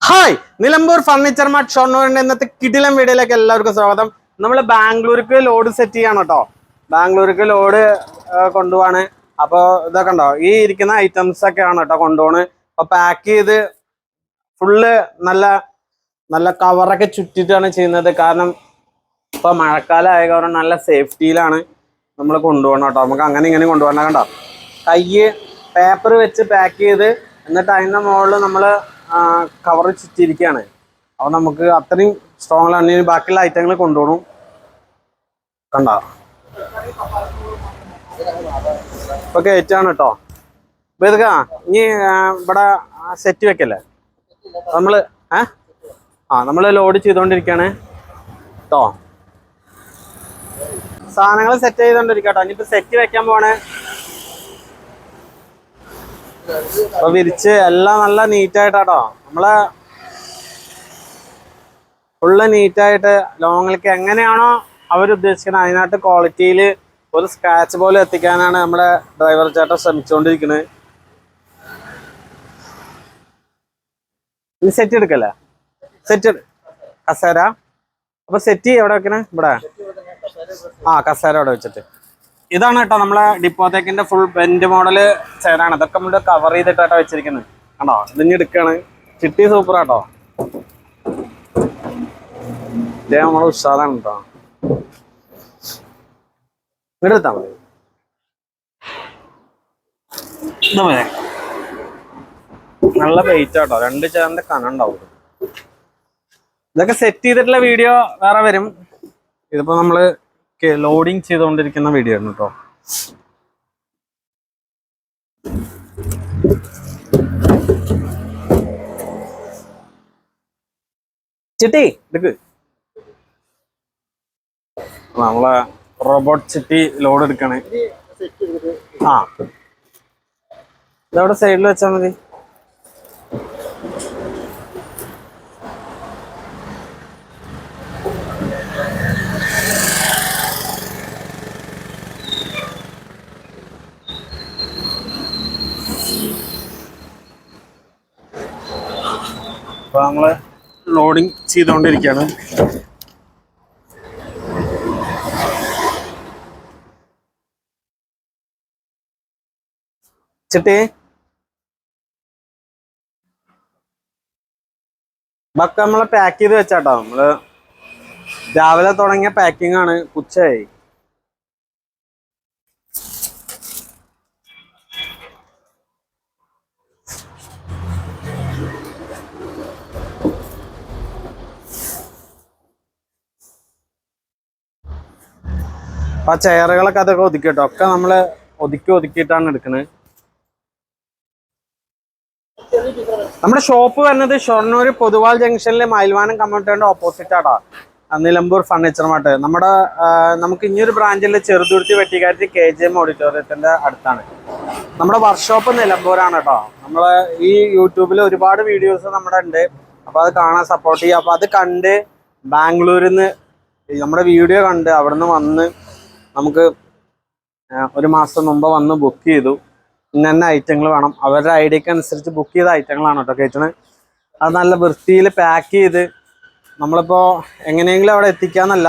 Hi Nilambur furniture mart ഷൊർണൂരിന്റെ ഇന്നത്തെ കിടിലം വീഡിയോയിലേക്ക് എല്ലാവർക്കും സ്വാഗതം. നമ്മൾ ബാംഗ്ലൂർക്ക് ലോഡ് സെറ്റ് ചെയ്യാണ് കേട്ടോ. ബാംഗ്ലൂർക്ക് ലോഡ് കൊണ്ടുപോവാണ്. അപ്പോൾ ഇതൊക്കെ ഉണ്ടോ, ഈ ഇരിക്കുന്ന ഐറ്റംസ് ഒക്കെയാണ് കേട്ടോ കൊണ്ടുപോണ്. അപ്പൊ പാക്ക് ചെയ്ത് ഫുള്ള് നല്ല നല്ല കവറൊക്കെ ചുറ്റിട്ടാണ് ചെയ്യുന്നത്. കാരണം ഇപ്പൊ മഴക്കാലം ആയ കാരണം നല്ല സേഫ്റ്റിയിലാണ് നമ്മൾ കൊണ്ടുപോകണം കേട്ടോ. നമുക്ക് അങ്ങനെ ഇങ്ങനെ കൊണ്ടുപോകണം. കണ്ടോ, കയ്യ് പേപ്പർ വെച്ച് പാക്ക് ചെയ്ത് എന്നിട്ട് അതിൻ്റെ മുകളിൽ നമ്മൾ കവർ ചുറ്റിയിരിക്കുകയാണ്. അപ്പോൾ നമുക്ക് അത്രയും സ്ട്രോങ് ആണ്. ഇനി ബാക്കിയുള്ള ഐറ്റങ്ങൾ കൊണ്ടുപോകണം. കണ്ടോ, ഇപ്പൊ കയറ്റാണ് കേട്ടോ. ഇപ്പൊ ഇതൊക്കെ ഇനി ഇവിടെ സെറ്റ് വെക്കല്ലേ നമ്മള് നമ്മള് ലോഡ് ചെയ്തോണ്ടിരിക്കാണ് കേട്ടോ. സാധനങ്ങൾ സെറ്റ് ചെയ്തോണ്ടിരിക്കട്ടോ. ഇനിയിപ്പോ സെറ്റ് വെക്കാൻ പോണേ. അപ്പൊ വിരിച്ച് എല്ലാം നല്ല നീറ്റായിട്ടാട്ടോ. നമ്മളെ ഫുള്ള് നീറ്റായിട്ട് ലോങ്ങിലേക്ക് എങ്ങനെയാണോ അവരുദ്ദേശിക്കുന്നത് അതിനായിട്ട് ക്വാളിറ്റിയിൽ ഒരു സ്ക്രാച്ച് പോലെ എത്തിക്കാനാണ് നമ്മുടെ ഡ്രൈവർ ചേട്ടൻ ശ്രമിച്ചുകൊണ്ടിരിക്കുന്നത്. ഇനി സെറ്റ് എടുക്കല്ലേ, സെറ്റ് കസേര. അപ്പൊ സെറ്റ് എവിടെ വെക്കണേ? ഇവിടെ കസേര അവിടെ വെച്ചിട്ട്. ഇതാണ് കേട്ടോ നമ്മളെ ഡിപ്പോത്തേക്കിന്റെ ഫുൾ ബെൻഡ് മോഡല് ചെയറാണ്. ഇതൊക്കെ നമ്മൾ കവർ ചെയ്തിട്ടാട്ടോ വെച്ചിരിക്കുന്നത്. കണ്ടോ, ഇതിഞ്ഞ് എടുക്കാണ്. ചിട്ടി സൂപ്പർ ആട്ടോ. ഇതേ നമ്മളെ ഉഷാറാണ് കേട്ടോ. ഇവിടെ എടുത്താൽ മതി. നല്ല വെയിറ്റ് ആട്ടോ. 2 ചെയറിന്റെ കനുണ്ടാവും. ഇതൊക്കെ സെറ്റ് ചെയ്തിട്ടുള്ള വീഡിയോ വേറെ വരും. ഇതിപ്പോ നമ്മള് ലോഡിങ് ചെയ്തുകൊണ്ടിരിക്കുന്ന വീഡിയോ ആണ് കേട്ടോ. ചിട്ടി എടുക്ക്. നമ്മളെ റോബോട്ട് ചിട്ടി ലോഡ് എടുക്കണേ. ഇതവിടെ സൈഡിൽ വെച്ചാൽ മതി. അപ്പൊ നമ്മള് ലോഡിങ് ചെയ്തുകൊണ്ടിരിക്കുകയാണ്. ചിട്ടി ഇതൊക്കെ നമ്മള് പാക്ക് ചെയ്ത് വെച്ചാട്ടോ. നമ്മള് രാവിലെ തുടങ്ങിയ പാക്കിംഗ് ആണ്. ഉച്ചയായി. അപ്പൊ ചെയറുകളൊക്കെ അതൊക്കെ ഒതുക്കിട്ടോ. ഒക്കെ നമ്മള് ഒതുക്കിയിട്ടാണ് എടുക്കുന്നത്. നമ്മുടെ ഷോപ്പ് വരുന്നത് ഷൊർണൂർ പൊതുവാൾ ജംഗ്ഷനിലെ മയിൽവാനം കമ്മ്യൂണിറ്റിയുടെ ഓപ്പോസിറ്റ് ആട്ടോ, നിലമ്പൂർ ഫർണിച്ചർ മാർട്ട്. നമുക്ക് ഇനിയൊരു ബ്രാഞ്ചിൽ ചെറുതുരുത്തി വെട്ടിക്കാറ്റ് KGM ഓഡിറ്റോറിയത്തിന്റെ അടുത്താണ്. നമ്മുടെ വർക്ക്ഷോപ്പ് നിലമ്പൂരാണ് കേട്ടോ. നമ്മള് ഈ യൂട്യൂബിൽ ഒരുപാട് വീഡിയോസ് നമ്മുടെ ഉണ്ട്. അപ്പൊ അത് കാണാൻ സപ്പോർട്ട് ചെയ്യുക. അപ്പൊ അത് കണ്ട് ബാംഗ്ലൂരിൽ നിന്ന് നമ്മുടെ വീഡിയോ കണ്ട് അവിടെ നിന്ന് വന്ന് നമുക്ക് 1 മാസം മുമ്പ് വന്ന് ബുക്ക് ചെയ്തു. ഇന്ന ഐറ്റങ്ങൾ വേണം. അവരുടെ ഐഡിയക്ക് അനുസരിച്ച് ബുക്ക് ചെയ്ത ഐറ്റങ്ങളാണ് കേട്ടോ കയറ്റുന്നത്. അത് നല്ല വൃത്തിയിൽ പാക്ക് ചെയ്ത് നമ്മളിപ്പോൾ എങ്ങനെയെങ്കിലും അവിടെ എത്തിക്കാന്നല്ല,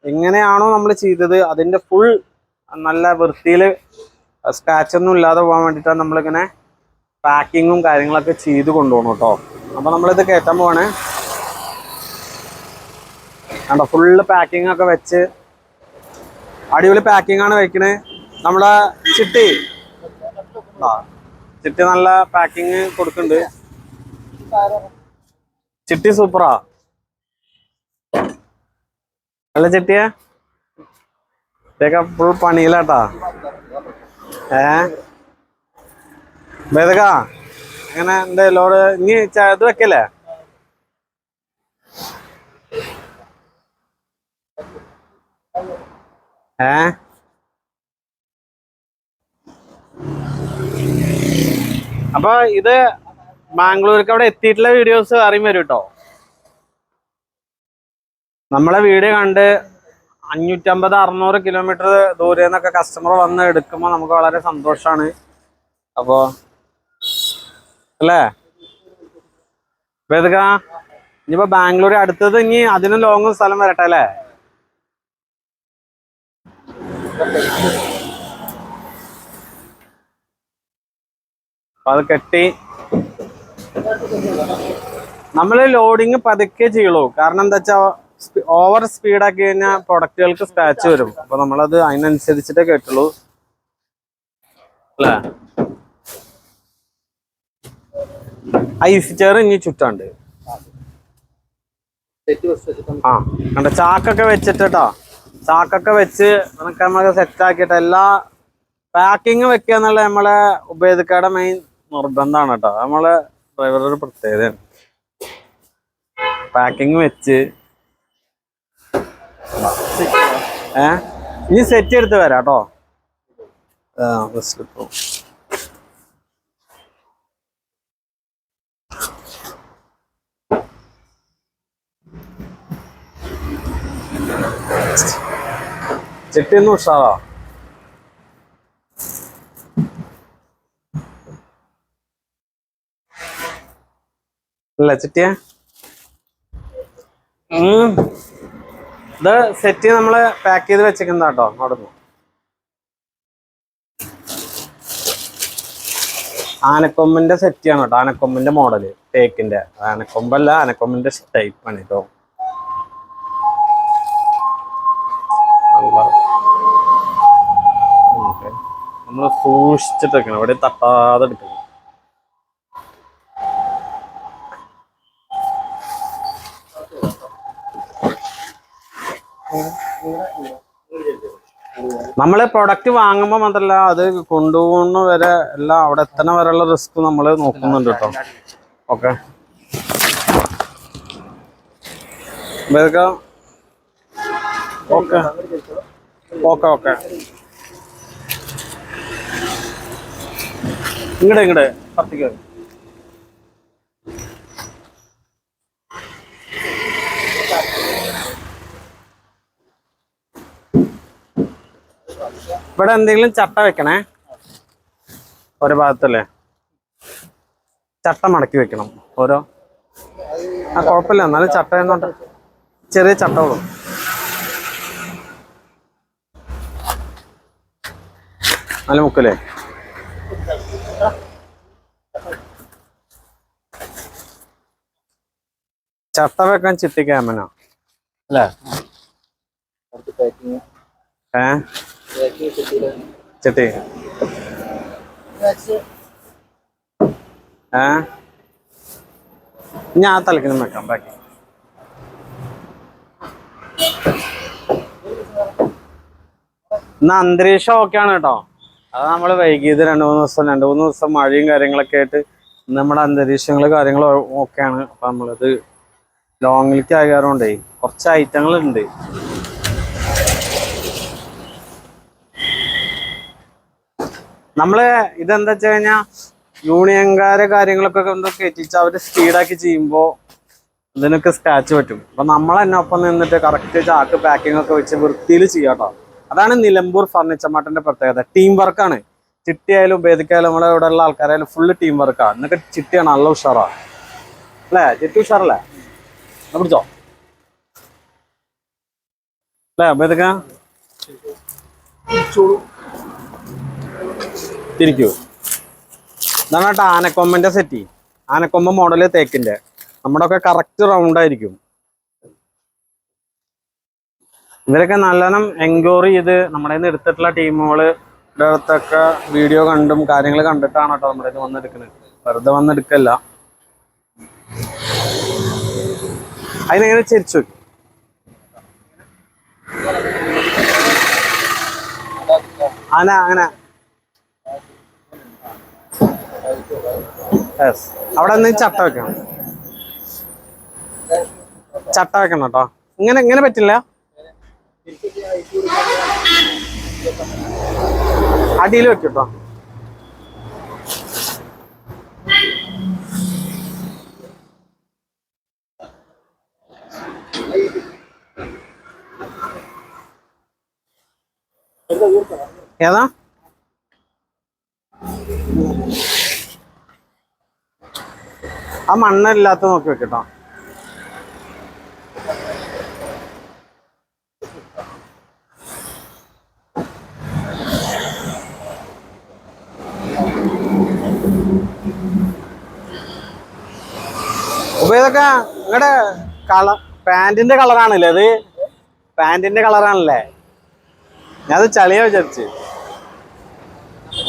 എങ്ങനെയാണോ നമ്മൾ ചെയ്തത് അതിൻ്റെ ഫുൾ നല്ല വൃത്തിയിൽ സ്ക്രാച്ചൊന്നും ഇല്ലാതെ പോകാൻ വേണ്ടിയിട്ടാണ് നമ്മളിങ്ങനെ പാക്കിങ്ങും കാര്യങ്ങളൊക്കെ ചെയ്ത് കൊണ്ടുപോകണം കേട്ടോ. അപ്പോൾ നമ്മളിത് കയറ്റാൻ പോവാണ്. കണ്ടോ, ഫുള്ള് പാക്കിംഗ് ഒക്കെ വെച്ച് അടിപൊളി പാക്കിംഗ് ആണ് വെക്കണേ. നമ്മുടെ ചിട്ടി നല്ല പാക്കിങ് കൊടുക്കുന്നുണ്ട്. ചിട്ടി സൂപ്പറാ. അല്ല ചിട്ടിയെ ഇതൊക്കെ ഫുൾ പണിയിലാട്ടാ. ഇതൊക്കെ അങ്ങനെ എന്റെ ലോഡ് ഇനി ഇത് വെക്കല്ലേ? അപ്പൊ ഇത് ബാംഗ്ലൂർക്ക് അവിടെ എത്തിയിട്ടുള്ള വീഡിയോസ് അറിയും വരും കേട്ടോ. നമ്മളെ വീഡിയോ കണ്ട് 550-600 കിലോമീറ്റർ ദൂരെ നിന്നൊക്കെ കസ്റ്റമർ വന്ന് എടുക്കുമ്പോൾ നമുക്ക് വളരെ സന്തോഷമാണ്. അപ്പോ അല്ലേ വേദക ഇനിയിപ്പോ ബാംഗ്ലൂർ അടുത്തത് ഇനി അതിനും ലോങ് സ്ഥലം വരട്ടെ അല്ലേ? അത് കെട്ടി നമ്മള് ലോഡിങ് പതുക്കെ ചെയ്യുള്ളൂ. കാരണം എന്താ വെച്ചാ ഓവർ സ്പീഡാക്കി കഴിഞ്ഞാൽ പ്രൊഡക്റ്റുകൾക്ക് സ്ക്രാച്ച് വരും. അപ്പൊ നമ്മളത് അതിനനുസരിച്ചിട്ടേ കേട്ടുള്ളൂ അല്ലേ? ഐസ് ചെയർ ഇനി ചുറ്റാണ്ട് ആ കണ്ട ചാക്കൊക്കെ വെച്ചിട്ടാ, ചാക്കൊക്കെ വെച്ച് നമുക്ക് സെറ്റ് ആക്കിയിട്ട് എല്ലാ പാക്കിങ് വെക്കുക എന്നുള്ള നമ്മളെ ഉപയോഗിക്കാരുടെ മെയിൻ നിർബന്ധമാണ് കേട്ടോ. നമ്മളെ ഡ്രൈവറുടെ ഒരു പ്രത്യേകതയാണ്. പാക്കിങ് വെച്ച് ഇനി സെറ്റ് എടുത്ത് വരാം കേട്ടോ. ചെട്ടിയൊന്നും ഉഷാറാ. അല്ല ചെട്ടിയ ഇത് സെറ്റ് നമ്മള് പാക്ക് ചെയ്ത് വെച്ചേക്കുന്ന കേട്ടോ. അവിടുന്ന് ആനക്കൊമ്പിന്റെ സെറ്റിയാണ് കേട്ടോ. ആനക്കൊമ്പിന്റെ മോഡല് തേക്കിന്റെ. ആനക്കൊമ്പല്ല, ആനക്കൊമ്പിന്റെ ടൈപ്പാണ് കേട്ടോ. നമ്മള് സൂക്ഷിച്ചിട്ട് വെക്കണം, ഇവിടെ തട്ടാതെ എടുക്കണം. നമ്മള് പ്രൊഡക്റ്റ് വാങ്ങുമ്പോൾ മാത്രല്ല അത് കൊണ്ടുപോകുന്ന വരെ എല്ലാം അവിടെ എത്തണ വരെയുള്ള റിസ്ക് നമ്മൾ നോക്കുന്നുണ്ട് കേട്ടോ. ഓക്കെ ഓക്കെ ഓക്കെ ഓക്കെ ഇങ്ങടെ പത്തിക്ക് ഇവിടെ എന്തെങ്കിലും ചട്ട വെക്കണേ ഒരു ഭാഗത്തല്ലേ. ചട്ട മടക്കി വെക്കണം ഓരോ. കുഴപ്പമില്ല, എന്നാലും ചട്ട എന്നോട്ട് ചെറിയ ചട്ടകളും. നല്ല മുക്കല്ലേ ചട്ട വെക്കാൻ ചിട്ടി ക്യാമനോ അല്ലേ? ചിട്ടി ഞാൻ ആ തലക്കിനും വെക്കാം ബാക്കി. ഇന്ന് അന്തരീക്ഷം ഓക്കെയാണ് കേട്ടോ. അത് നമ്മൾ വൈകിയത് രണ്ട് മൂന്ന് ദിവസം മഴയും കാര്യങ്ങളൊക്കെ ആയിട്ട് നമ്മുടെ അന്തരീക്ഷങ്ങള് കാര്യങ്ങളും ഓക്കെയാണ്. അപ്പൊ നമ്മളത് ലോങ്ങിലേക്ക് ആകാറുണ്ടേ കുറച്ച് ഐറ്റങ്ങളുണ്ട്. നമ്മള് ഇതെന്താ വെച്ച് കഴിഞ്ഞാൽ യൂണിയൻകാരെ കാര്യങ്ങളൊക്കെ കൊണ്ട് കയറ്റിച്ച് അവര് സ്പീഡാക്കി ചെയ്യുമ്പോൾ ഇതിനൊക്കെ സ്ക്രാച്ച് പറ്റും. അപ്പൊ നമ്മൾ തന്നെ ഒപ്പം നിന്നിട്ട് കറക്റ്റ് ചാക്ക് പാക്കിംഗ് ഒക്കെ വെച്ച് വൃത്തിയിൽ ചെയ്യാട്ടോ. അതാണ് നിലമ്പൂർ ഫർണിച്ചർ മാർട്ടിന്റെ പ്രത്യേകത. ടീം വർക്കാണ്. ചിട്ടിയായാലും ഭേദിക്കായാലും നമ്മളെ ഇവിടെ ഉള്ള ആൾക്കാരായാലും ഫുള്ള് ടീം വർക്കാണ്. എന്നിട്ട് ചിട്ടിയാണ് നല്ല ഉഷാറാ അല്ലേ? ചിട്ടി ഉഷാറല്ലേ? പിടിച്ചോ അല്ലേ ഭേദിക്ക? തിരിക്കൂ. ഇതാണ് കേട്ടോ ആനക്കൊമ്പന്റെ സെറ്റി. ആനക്കൊമ്പ മോഡല് തേക്കിന്റെ. നമ്മുടെ ഒക്കെ കറക്റ്റ് റൗണ്ട് ആയിരിക്കും. ഇവരൊക്കെ നല്ലോണം എൻക്വയറി ചെയ്ത് നമ്മുടെ നിന്ന് എടുത്തിട്ടുള്ള ടീമുകള് അടുത്തൊക്കെ വീഡിയോ കണ്ടും കാര്യങ്ങൾ കണ്ടിട്ടാണ് കേട്ടോ നമ്മുടെ ഇത് വന്നെടുക്കുന്നത്. വെറുതെ വന്നെടുക്കല്ല. അതിനെങ്ങനെ ചിരിച്ചു ആന അങ്ങനെ അവിടെ നിന്ന് ചട്ട വെക്കണം. ചട്ട വെക്കണം കേട്ടോ. ഇങ്ങനെ പറ്റില്ല. അടിയിൽ വെക്കട്ടോ. ഏതാ ആ മണ്ണില്ലാത്ത നോക്കി വെക്കട്ടോ. അപ്പൊ ഇതൊക്കെ നിങ്ങളുടെ പാന്റിന്റെ കളറാണല്ലേ അത്? പാന്റിന്റെ കളറാണല്ലേ? ഞാനത് ചളിയാ വിചാരിച്ച്.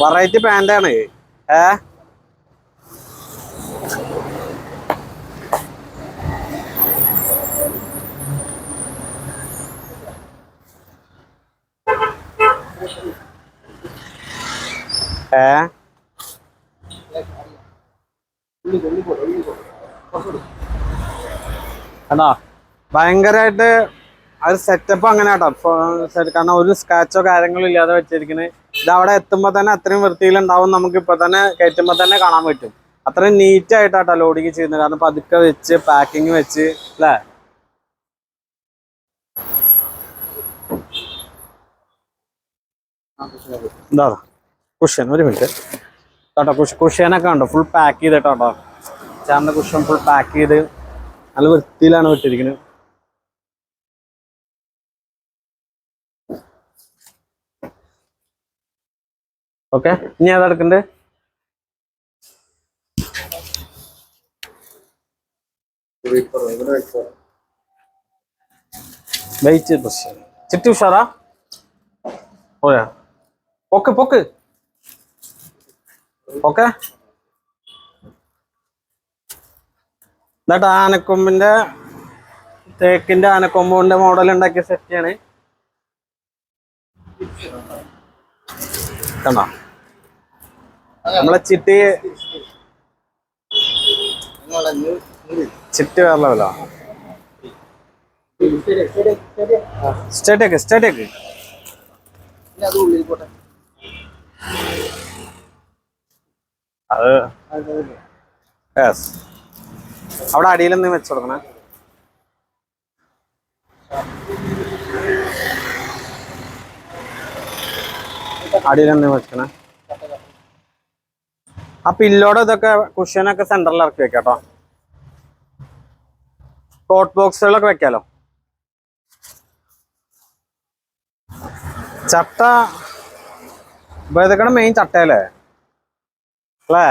വെറൈറ്റി പാന്റാണ്. ഏ കണ്ടോ ഭയങ്കരമായിട്ട് അത് സെറ്റപ്പ് അങ്ങനെ കേട്ടോ. കാരണം ഒരു സ്ക്രാച്ചോ കാര്യങ്ങളോ ഇല്ലാതെ വെച്ചിരിക്കുന്നത്. ഇത് അവിടെ എത്തുമ്പോ തന്നെ അത്രയും വൃത്തിയിലുണ്ടാവും. നമുക്ക് ഇപ്പൊ തന്നെ കയറ്റുമ്പോ തന്നെ കാണാൻ പറ്റും. അത്രയും നീറ്റ് ആയിട്ടാട്ടോ ലോഡിങ് ചെയ്യുന്നത്. കാരണം പതുക്കെ വെച്ച് പാക്കിങ് വെച്ച് അല്ലേ. എന്താ കുഷ്യൻ ഒരു മിനിറ്റ് കേട്ടോ. കുഷ്യനൊക്കെ ഉണ്ടോ ഫുൾ പാക്ക് ചെയ്തിട്ടോ. ചേർന്ന കുഷ്യൻ ഫുൾ പാക്ക് ചെയ്ത് നല്ല വൃത്തിയിലാണ് വിട്ടിരിക്കുന്നത്. ഓക്കെ, ഇനി ഏതാ എടുക്കണ്ടേ? വെയിറ്റ് പ്രശ്നം ചിട്ടി ഉഷാറാ. ഓയാ പൊക്ക് പൊക്ക് ഓക്കെ. എന്നിട്ട് ആനക്കൊമ്പിന്റെ തേക്കിന്റെ ആനക്കൊമ്പിന്റെ മോഡൽ ഉണ്ടാക്കിയ സെറ്റാണ്. കണ്ടോ നമ്മളെ ചിട്ടി വേറെ ലെവലാ. സ്റ്റേറ്റേക്ക് അത് യെസ്. അവിടെ അടിയിലൊന്നും വെച്ച് കൊടുക്കണേ. അടിയിലൊന്നും വെക്കണേ. ആ പില്ലോടെ ഇതൊക്കെ കുഷ്യനൊക്കെ സെന്ററിൽ ഇറക്കി വെക്കാട്ടോ. കോട്ട് ബോക്സുകളൊക്കെ വെക്കാലോ. ചട്ട ഇതൊക്കെയാണ് മെയിൻ ചട്ടയല്ലേ അല്ലേ?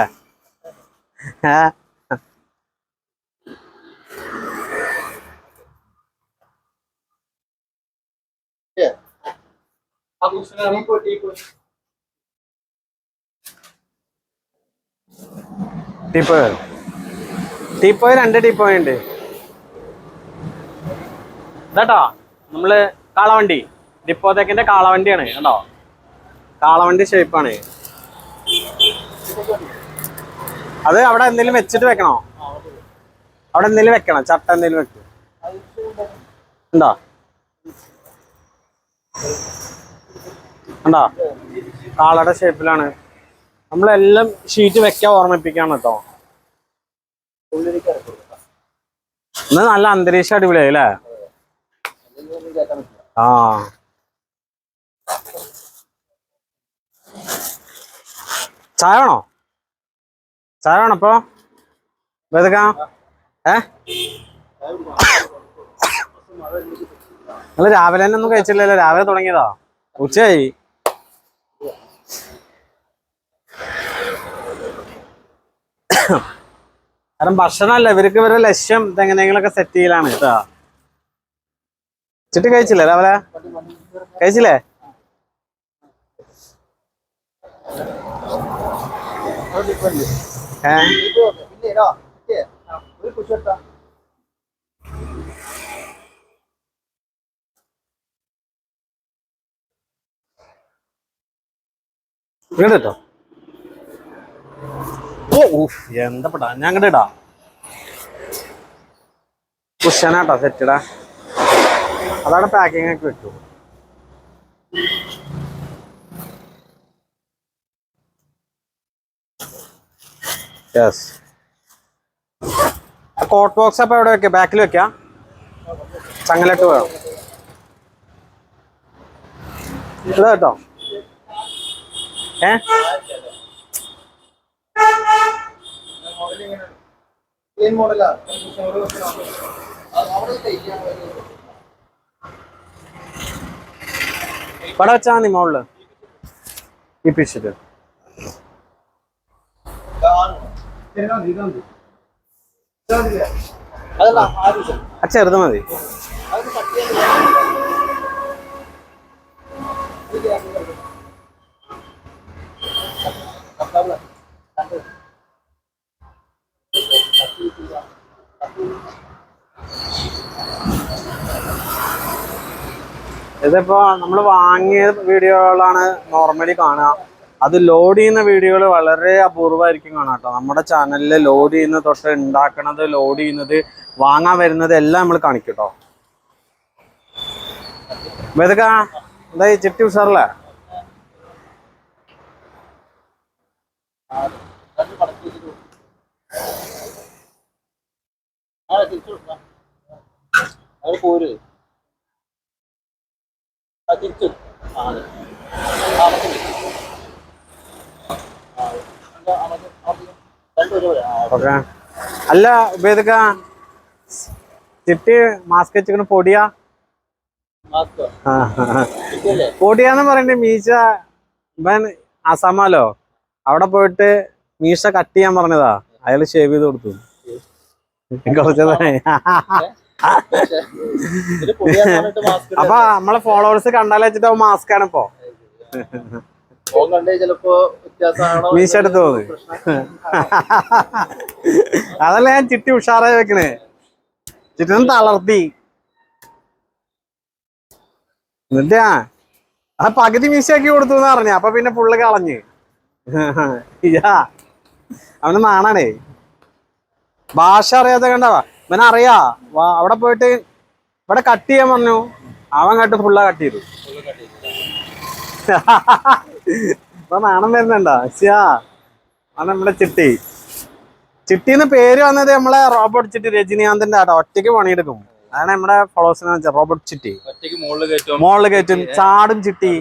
ടീപ്പോയ് 2 ടീപ്പോയ് ഉണ്ട് ഇതാട്ടോ. നമ്മള് കാളവണ്ടി ഡിപ്പോത്തേക്കിന്റെ കാളവണ്ടിയാണ് കേട്ടോ. കാളവണ്ടി ഷേപ്പാണ് അത്. അവിടെ എന്തെങ്കിലും വെച്ചിട്ട് വെക്കണോ? അവിടെ എന്തെങ്കിലും വെക്കണം. ചട്ട എന്തെങ്കിലും വെക്കും ഉണ്ടോ? ഉണ്ടോ? കാളയുടെ ഷേപ്പിലാണ്. നമ്മളെല്ലാം ഷീറ്റ് വെക്കാൻ ഓർമ്മിപ്പിക്കാണ് കേട്ടോ. ഇന്ന് നല്ല അന്തരീക്ഷം അടിപൊളിയായി അല്ലേ? ആ ചായ വേണോ? ചായ വേണോ ഇപ്പൊ? നിങ്ങൾ രാവിലെ തന്നെ ഒന്നും കഴിച്ചില്ലല്ലോ. രാവിലെ തുടങ്ങിയതാ, ഉച്ചയായി. കാരണം ഭക്ഷണമല്ല ഇവർക്ക് ഇവരുടെ ലക്ഷ്യം ഇതെങ്ങനെയെങ്കിലൊക്കെ സെറ്റ് ചെയ്യലാണ് കേട്ടോ. ചിട്ടി കഴിച്ചില്ലേ രാവിലെ? കഴിച്ചില്ലേ? ഇങ്ങോട്ട് കേട്ടോ. എന്താ പെടാ ഞാൻ അങ്ങോട്ട് ഇടാ. കുഷനാട്ടോ സെറ്റിടാ. അതാണ് പാക്കിംഗ് ഒക്കെ വെക്കൂ. യെസ്. കോട്ട് ബോക്സ് അപ്പൊ എവിടെ വെക്കാം? ബാക്കിൽ വെക്കാം. ചങ്ങലട്ട് വേണം ഇതാ കേട്ടോ. ഇവിടെ വെച്ചാ മതി മോളില് ഈ പിഷിട്ട് ചെറുത് മതി. ഇതിപ്പോ നമ്മൾ വാങ്ങിയ വീഡിയോകളാണ് നോർമലി കാണുക. അത് ലോഡ് ചെയ്യുന്ന വീഡിയോകൾ വളരെ അപൂർവമായിരിക്കും കാണാം കേട്ടോ. നമ്മുടെ ചാനലിൽ ലോഡ് ചെയ്യുന്ന തൊട്ട് ഉണ്ടാക്കണത്, ലോഡ് ചെയ്യുന്നത്, വാങ്ങാൻ വരുന്നത് എല്ലാം നമ്മൾ കാണിക്കും കേട്ടോ. ഇതൊക്കെ എന്താ ചിട്ടി ഉഷാറല്ലേ? ഓക്കെ. അല്ല ഉപേദിക്ക, ചിട്ടി മാസ്ക് വെച്ചിരിക്കണ പൊടിയാ? പൊടിയാന്ന് പറയണ്ടേ. മീശ ഇവൻ അസമാലോ അവിടെ പോയിട്ട് മീശ കട്ട് ചെയ്യാൻ പറഞ്ഞതാ, അയാൾ ഷേവ് ചെയ്ത് കൊടുത്തു. കുറച്ചതായി. അപ്പൊ നമ്മളെ ഫോളോവേഴ്സ് കണ്ടാൽ വെച്ചിട്ട് മാസ്ക് ആണ് ഇപ്പൊ. മീശ എടുത്ത് പോന്ന്. അതല്ല ഞാൻ ചിട്ടി ഉഷാറായി വെക്കണേ. ചിട്ടി തളർത്തി എന്നിട്ടാ ആ പകുതി മീശയാക്കി കൊടുത്തു എന്ന് പറഞ്ഞ. അപ്പൊ പിന്നെ ഫുള്ള് കളഞ്ഞ്. അവന് നാണാണേ, ഭാഷ അറിയാത്ത കണ്ടവാ. ഇവനെ അറിയാ. അവിടെ പോയിട്ട് ഇവിടെ കട്ട് ചെയ്യാൻ പറഞ്ഞു, അവൻ കട്ട് ഫുള്ളാ കട്ട് ചെയ്തു. ഇപ്പൊ നാണം വരുന്നുണ്ടോ? ആണ് നമ്മുടെ ചിട്ടി. ചിട്ടിന്ന് പേര് വന്നത് നമ്മളെ റോബോട്ട് ചിട്ടി രജനീകാന്തിന്റെ ആട്ടോ. ഒറ്റയ്ക്ക് പണിയെടുക്കും. അതാണ് നമ്മുടെ ഫോളോവേഴ്സിനെ വെച്ചാൽ റോബോട്ട് ചിട്ടി. മോളില് കയറ്റും, ചാടും ചിട്ടി.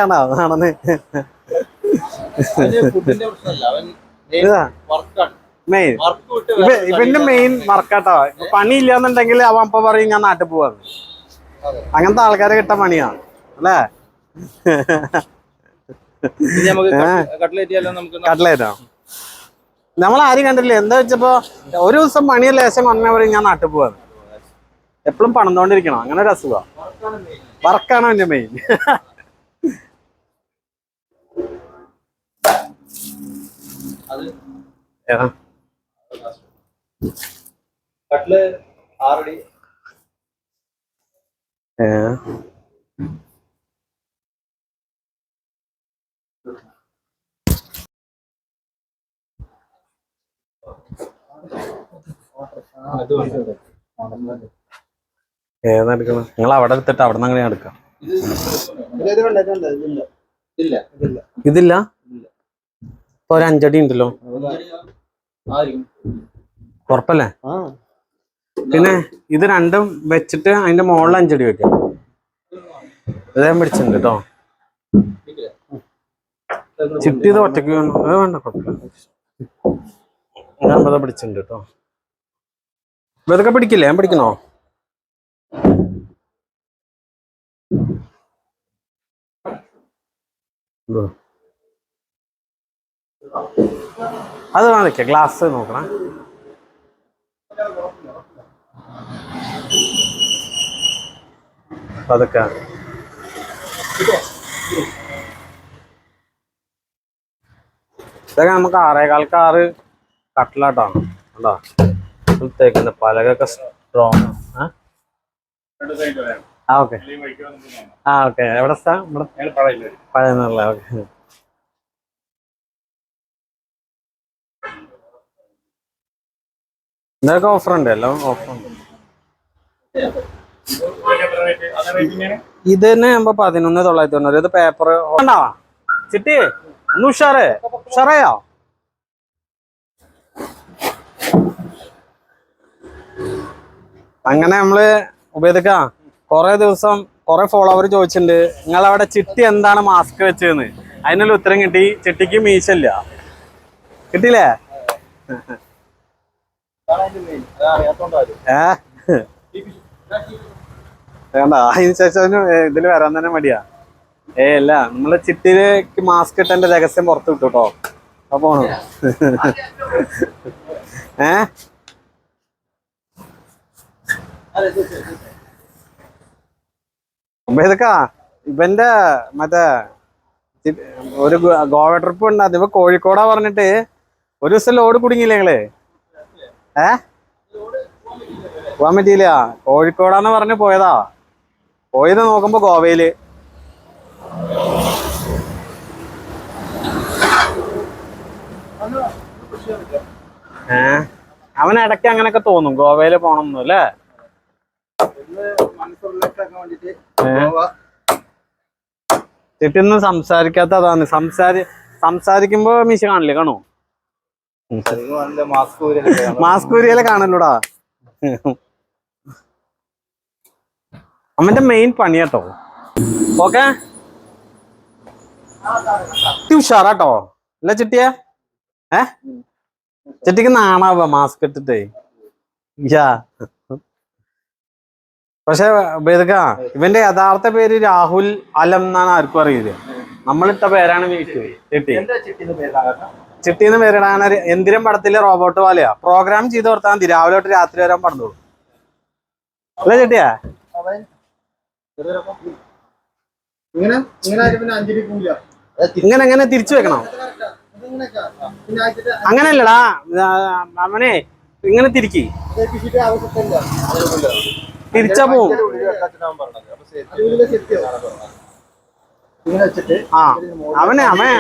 ആണോ? ആണെന്ന് മെയിൻ ഇവന്റെ മെയിൻ വർക്കാട്ടോ. പണിയില്ലാന്നുണ്ടെങ്കിൽ അവൻ അപ്പൊ പറയും ഞാൻ നാട്ടിൽ പോവാന്ന്. അങ്ങനത്തെ ആൾക്കാരെ കിട്ടാൻ പണിയാ അല്ലേ? കട്ട്ലേറ്റോ നമ്മളാരും കണ്ടില്ലേ? എന്താ വെച്ചപ്പോ ഒരു ദിവസം പണിയ ലേശം കൊണ്ടേ പറയും ഞാൻ നാട്ടിൽ പോവാന്ന്. എപ്പോഴും പണിതോണ്ടിരിക്കണം. അങ്ങനെ ഒരു അസുഖം. വർക്കാണോ എന്റെ മെയിൻ. ഏതെടുക്കണം? നിങ്ങൾ അവിടെ എടുത്തിട്ട് അവിടെ നിന്ന് അങ്ങനെ എടുക്കാം. ഇതില്ല. ഇപ്പൊ ഒരു 5 അടി ഉണ്ടല്ലോ. ഉറപ്പല്ലേ? പിന്നെ ഇത് രണ്ടും വെച്ചിട്ട് അതിന്റെ മുകളിൽ 5 അടി വെക്കാം. ഇതേം പിടിച്ചിട്ടുണ്ട് കേട്ടോ. ചിട്ടി ഇത് ഒറ്റയ്ക്ക് വേണ്ട. കുഴപ്പമില്ല. ഞാൻ പിടിച്ചിട്ടുണ്ട് കേട്ടോ. ഇതൊക്കെ പിടിക്കില്ലേ? ഞാൻ പിടിക്കണോ? അത് വേണം. ഗ്ലാസ് നോക്കണം. അതൊക്കെ ഇതൊക്കെ നമുക്ക് 6.25 കട്ടിലാട്ടാണ് കേട്ടോ. തേക്കുന്ന പലകൊക്കെ സ്ട്രോങ്. ഓക്കെ. ഓക്കെ. എവിടെ പഴയ? ഓക്കെ. ഇതൊക്കെ ഓഫർ ഉണ്ട്. എല്ലാം ഓഫർ ഉണ്ട്. ഇത് തന്നെ ആകുമ്പോ 11,990. ഇത് പേപ്പർ ഉണ്ടാവാ. ചിട്ടി ഒന്ന് ഉഷാറയോ? അങ്ങനെ നമ്മള് ഉപയോഗിക്കാം. കൊറേ ദിവസം കൊറേ ഫോളോവർ ചോദിച്ചിട്ടുണ്ട്, നിങ്ങളവിടെ ചിട്ടി എന്താണ് മാസ്ക് വെച്ചതെന്ന്. അതിനുള്ള ഉത്തരം കിട്ടി. ചിട്ടിക്ക് മീശല്ല. കിട്ടിയില്ലേ? വേണ്ട, അതിന് ശേഷം ഇതില് വരാൻ തന്നെ മടിയാ. അല്ല, നമ്മള് ചിട്ടിയിലേക്ക് മാസ്ക് ഇട്ടെന്റെ രഹസ്യം പുറത്ത് വിട്ടു കേട്ടോ. അപ്പൊ പോണു. ഇതൊക്കാ ഇവന്റെ മറ്റേ ഒരു ഗോവ ട്രിപ്പ് ഉണ്ട്. അതിപ്പോ കോഴിക്കോടാ പറഞ്ഞിട്ട് ഒരു ദിവസം ലോഡ് കുടുങ്ങിയില്ലേ നിങ്ങള്? പോവാൻ പറ്റിയില്ല. കോഴിക്കോടാന്ന് പറഞ്ഞ് പോയതാ. പോയത് നോക്കുമ്പോ ഗോവയില്. അവൻ ഇടയ്ക്ക് അങ്ങനെയൊക്കെ തോന്നും ഗോവയില് പോണം അല്ലേ? ചിട്ടിന്ന് സംസാരിക്കാത്ത അതാണ്. സംസാരിക്കുമ്പോ മീശ കാണില്ലേ? കാണോ? മാസ്ക് ഊരിയല്ലേ കാണല്ലൂടാ. അവന്റെ മെയിൻ പണിയാട്ടോ. ഓക്കെ, ഉഷാറാട്ടോ അല്ല ചിട്ടിയെ? ചിട്ടിക്ക് നാണാവുക മാസ്ക് ഇട്ടിട്ടേ. പക്ഷെ ഇവന്റെ യഥാർത്ഥ പേര് രാഹുൽ അലം എന്നാണ് ആർക്കും അറിയില്ല. നമ്മളിട്ട പേരാണ് ചിട്ടി. ചിട്ടിന്ന് പേരിടാൻ എന്തിനും പടത്തിലെ റോബോട്ട് പോലെയാ. പ്രോഗ്രാം ചെയ്ത് കൊടുത്താൽ മതി, രാവിലെ തൊട്ട് രാത്രി വരാൻ പറഞ്ഞോളൂ. അല്ലേ ചിട്ടിയാ? ഇങ്ങനെ തിരിച്ചു വെക്കണം. അങ്ങനെയല്ലടാ അവനെ, ഇങ്ങനെ തിരിക്കി തിരിച്ചാ പോവും.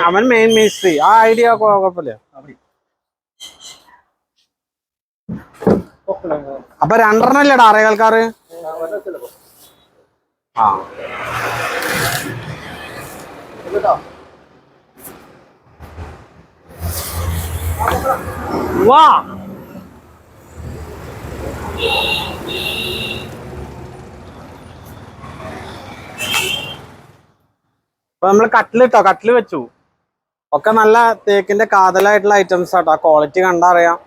അവൻ മെയിൻ മേസ്ത്രി. ആ ഐഡിയ കുഴപ്പമില്ല. അപ്പൊ 2 അല്ലേടാ 6 ആൾക്കാര്? വാ, അപ്പൊ നമ്മള് കട്ടില് വെച്ചു. ഒക്കെ നല്ല തേക്കിന്റെ കാതലായിട്ടുള്ള ഐറ്റംസ് ആട്ടോ. ക്വാളിറ്റി കണ്ടറിയാം.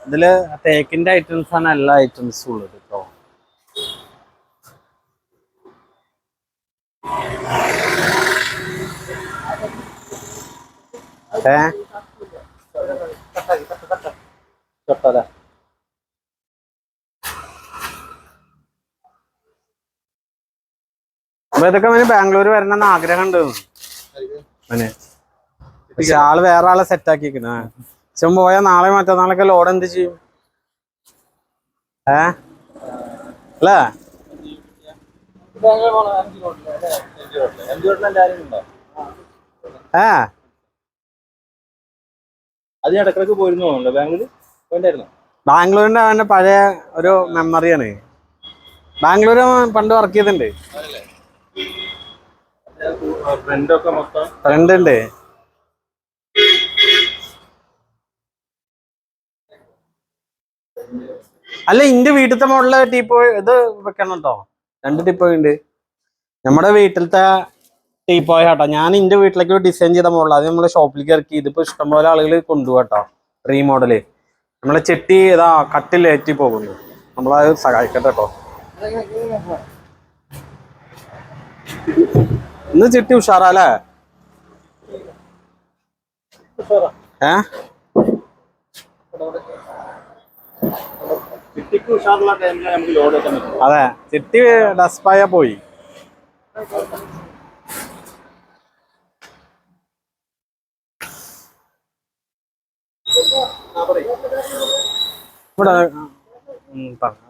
ഇതില് തേക്കിന്റെ ഐറ്റംസ് ആണ് എല്ലാ ഐറ്റംസും ഉള്ളത് കേട്ടോ. അപ്പൊ ഇതൊക്കെ അവന് ബാംഗ്ലൂര് വരണമെന്ന് ആഗ്രഹം ഉണ്ട്. പക്ഷെ ആള് വേറെ ആളെ സെറ്റ് ആക്കിയിരിക്കണ. പക്ഷെ പോയാൽ നാളെ മറ്റന്നാളൊക്കെ ലോഡ് എന്ത് ചെയ്യും? അല്ലേ? ബാംഗ്ലൂരിന്റെ അവന്റെ പഴയ ഒരു മെമ്മറിയാണ്. ബാംഗ്ലൂര് പണ്ട് വർക്ക് ചെയ്തിട്ടുണ്ട്. ഫ്രണ്ട് ഉണ്ട്. അല്ല, ഇന്റെ വീട്ടിലത്തെ മോഡല് ടീപ്പോ ഇത് വെക്കണം കേട്ടോ. 2 ടീപ്പോയി ഉണ്ട്. നമ്മുടെ വീട്ടിലത്തെ ടീപ്പോയി കേട്ടോ. ഞാൻ ഇന്റെ വീട്ടിലേക്ക് ഡിസൈൻ ചെയ്ത മോഡൽ അത് നമ്മള് ഷോപ്പിലേക്ക് ഇറക്കി. ഇതിപ്പോ ഇഷ്ടംപോലെ ആളുകൾ കൊണ്ടുപോകട്ടോ. റീമോഡല് നമ്മളെ ചെട്ടി ഇതാ കട്ടിലേറ്റി പോകുന്നു. നമ്മളത് സഹായിക്കട്ടെ കേട്ടോ. ഇന്ന് ചിട്ടി ഉഷാറല്ലേ? അതെ, ചിട്ടി ഡസ്പായ പോയി.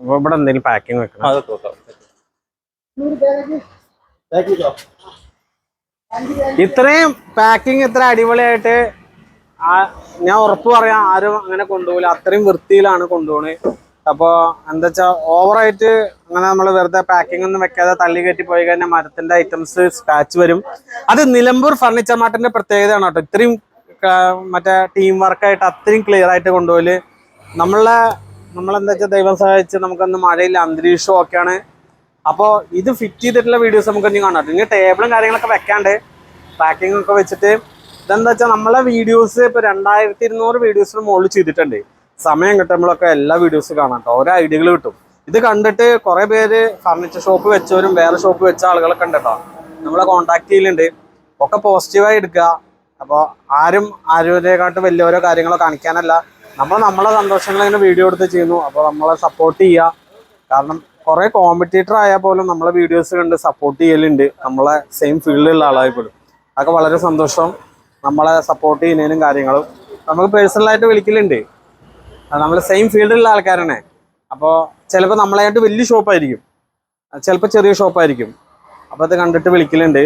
ഇവിടെ എന്തെങ്കിലും പാക്കിങ് വെക്കണം. ഇത്രയും പാക്കിങ് ഇത്ര അടിപൊളിയായിട്ട് ഞാൻ ഉറപ്പ് പറയാം, ആരും അങ്ങനെ കൊണ്ടുപോകില്ല. അത്രയും വൃത്തിയിലാണ് കൊണ്ടുപോകണത്. അപ്പോൾ എന്താ വെച്ചാൽ ഓവറായിട്ട് അങ്ങനെ നമ്മൾ വെറുതെ പാക്കിംഗ് ഒന്നും വെക്കാതെ തള്ളി കയറ്റി പോയി കഴിഞ്ഞാൽ മരത്തിന്റെ ഐറ്റംസ് സ്ക്രാച്ച് വരും. അത് നിലമ്പൂർ ഫർണിച്ചർ മാർട്ടിന്റെ പ്രത്യേകതയാണ് കേട്ടോ. ഇത്രയും മറ്റേ ടീം വർക്കായിട്ട് അത്രയും ക്ലിയർ ആയിട്ട് കൊണ്ടുപോകല്. നമ്മളെന്താ വെച്ചാൽ ദൈവം സഹായിച്ച് നമുക്കൊന്ന് മഴയില്ല, അന്തരീക്ഷം ഒക്കെയാണ്. അപ്പോൾ ഇത് ഫിറ്റ് ചെയ്തിട്ടുള്ള വീഡിയോസ് നമുക്ക് ഇനി കാണാം. ഇനി ടേബിളും കാര്യങ്ങളൊക്കെ വെക്കാണ്ട് പാക്കിംഗ് ഒക്കെ വെച്ചിട്ട് ഇതെന്താ വെച്ചാൽ നമ്മളെ വീഡിയോസ് ഇപ്പോൾ 2200 വീഡിയോസിന് മുകളിൽ ചെയ്തിട്ടുണ്ട്. സമയം കിട്ടുമ്പോഴൊക്കെ എല്ലാ വീഡിയോസും കാണാം കേട്ടോ. ഓരോ ഐഡിയകൾ കിട്ടും. ഇത് കണ്ടിട്ട് കുറെ പേര് ഫർണിച്ചർ ഷോപ്പ് വെച്ചവരും വേറെ ഷോപ്പ് വെച്ച ആളുകളൊക്കെ ഉണ്ട് കേട്ടോ. നമ്മളെ കോൺടാക്ട് ചെയ്യലുണ്ട്. ഒക്കെ പോസിറ്റീവായി എടുക്കുക. അപ്പോൾ ആരും ആരോഗ്യത്തെക്കാട്ട് വലിയ ഓരോ കാര്യങ്ങളോ കാണിക്കാനല്ല, നമ്മളെ സന്തോഷങ്ങൾ ഇങ്ങനെ വീഡിയോ എടുത്ത് ചെയ്യുന്നു. അപ്പോൾ നമ്മളെ സപ്പോർട്ട് ചെയ്യുക. കാരണം കുറെ കോമ്പറ്റീറ്റർ ആയാൽ പോലും നമ്മളെ വീഡിയോസ് കണ്ട് സപ്പോർട്ട് ചെയ്യലുണ്ട്. നമ്മളെ സെയിം ഫീൽഡിലുള്ള ആളായിപ്പോഴും അതൊക്കെ വളരെ സന്തോഷം. നമ്മളെ സപ്പോർട്ട് ചെയ്യുന്നതിനും കാര്യങ്ങളും നമുക്ക് പേഴ്സണലായിട്ട് വിളിക്കലുണ്ട്. നമ്മൾ സെയിം ഫീൽഡിലുള്ള ആൾക്കാരാണ്. അപ്പോൾ ചിലപ്പോൾ നമ്മളായിട്ട് വലിയ ഷോപ്പായിരിക്കും, ചിലപ്പോൾ ചെറിയ ഷോപ്പായിരിക്കും. അപ്പോൾ ഇത് കണ്ടിട്ട് വിളിക്കലുണ്ട്.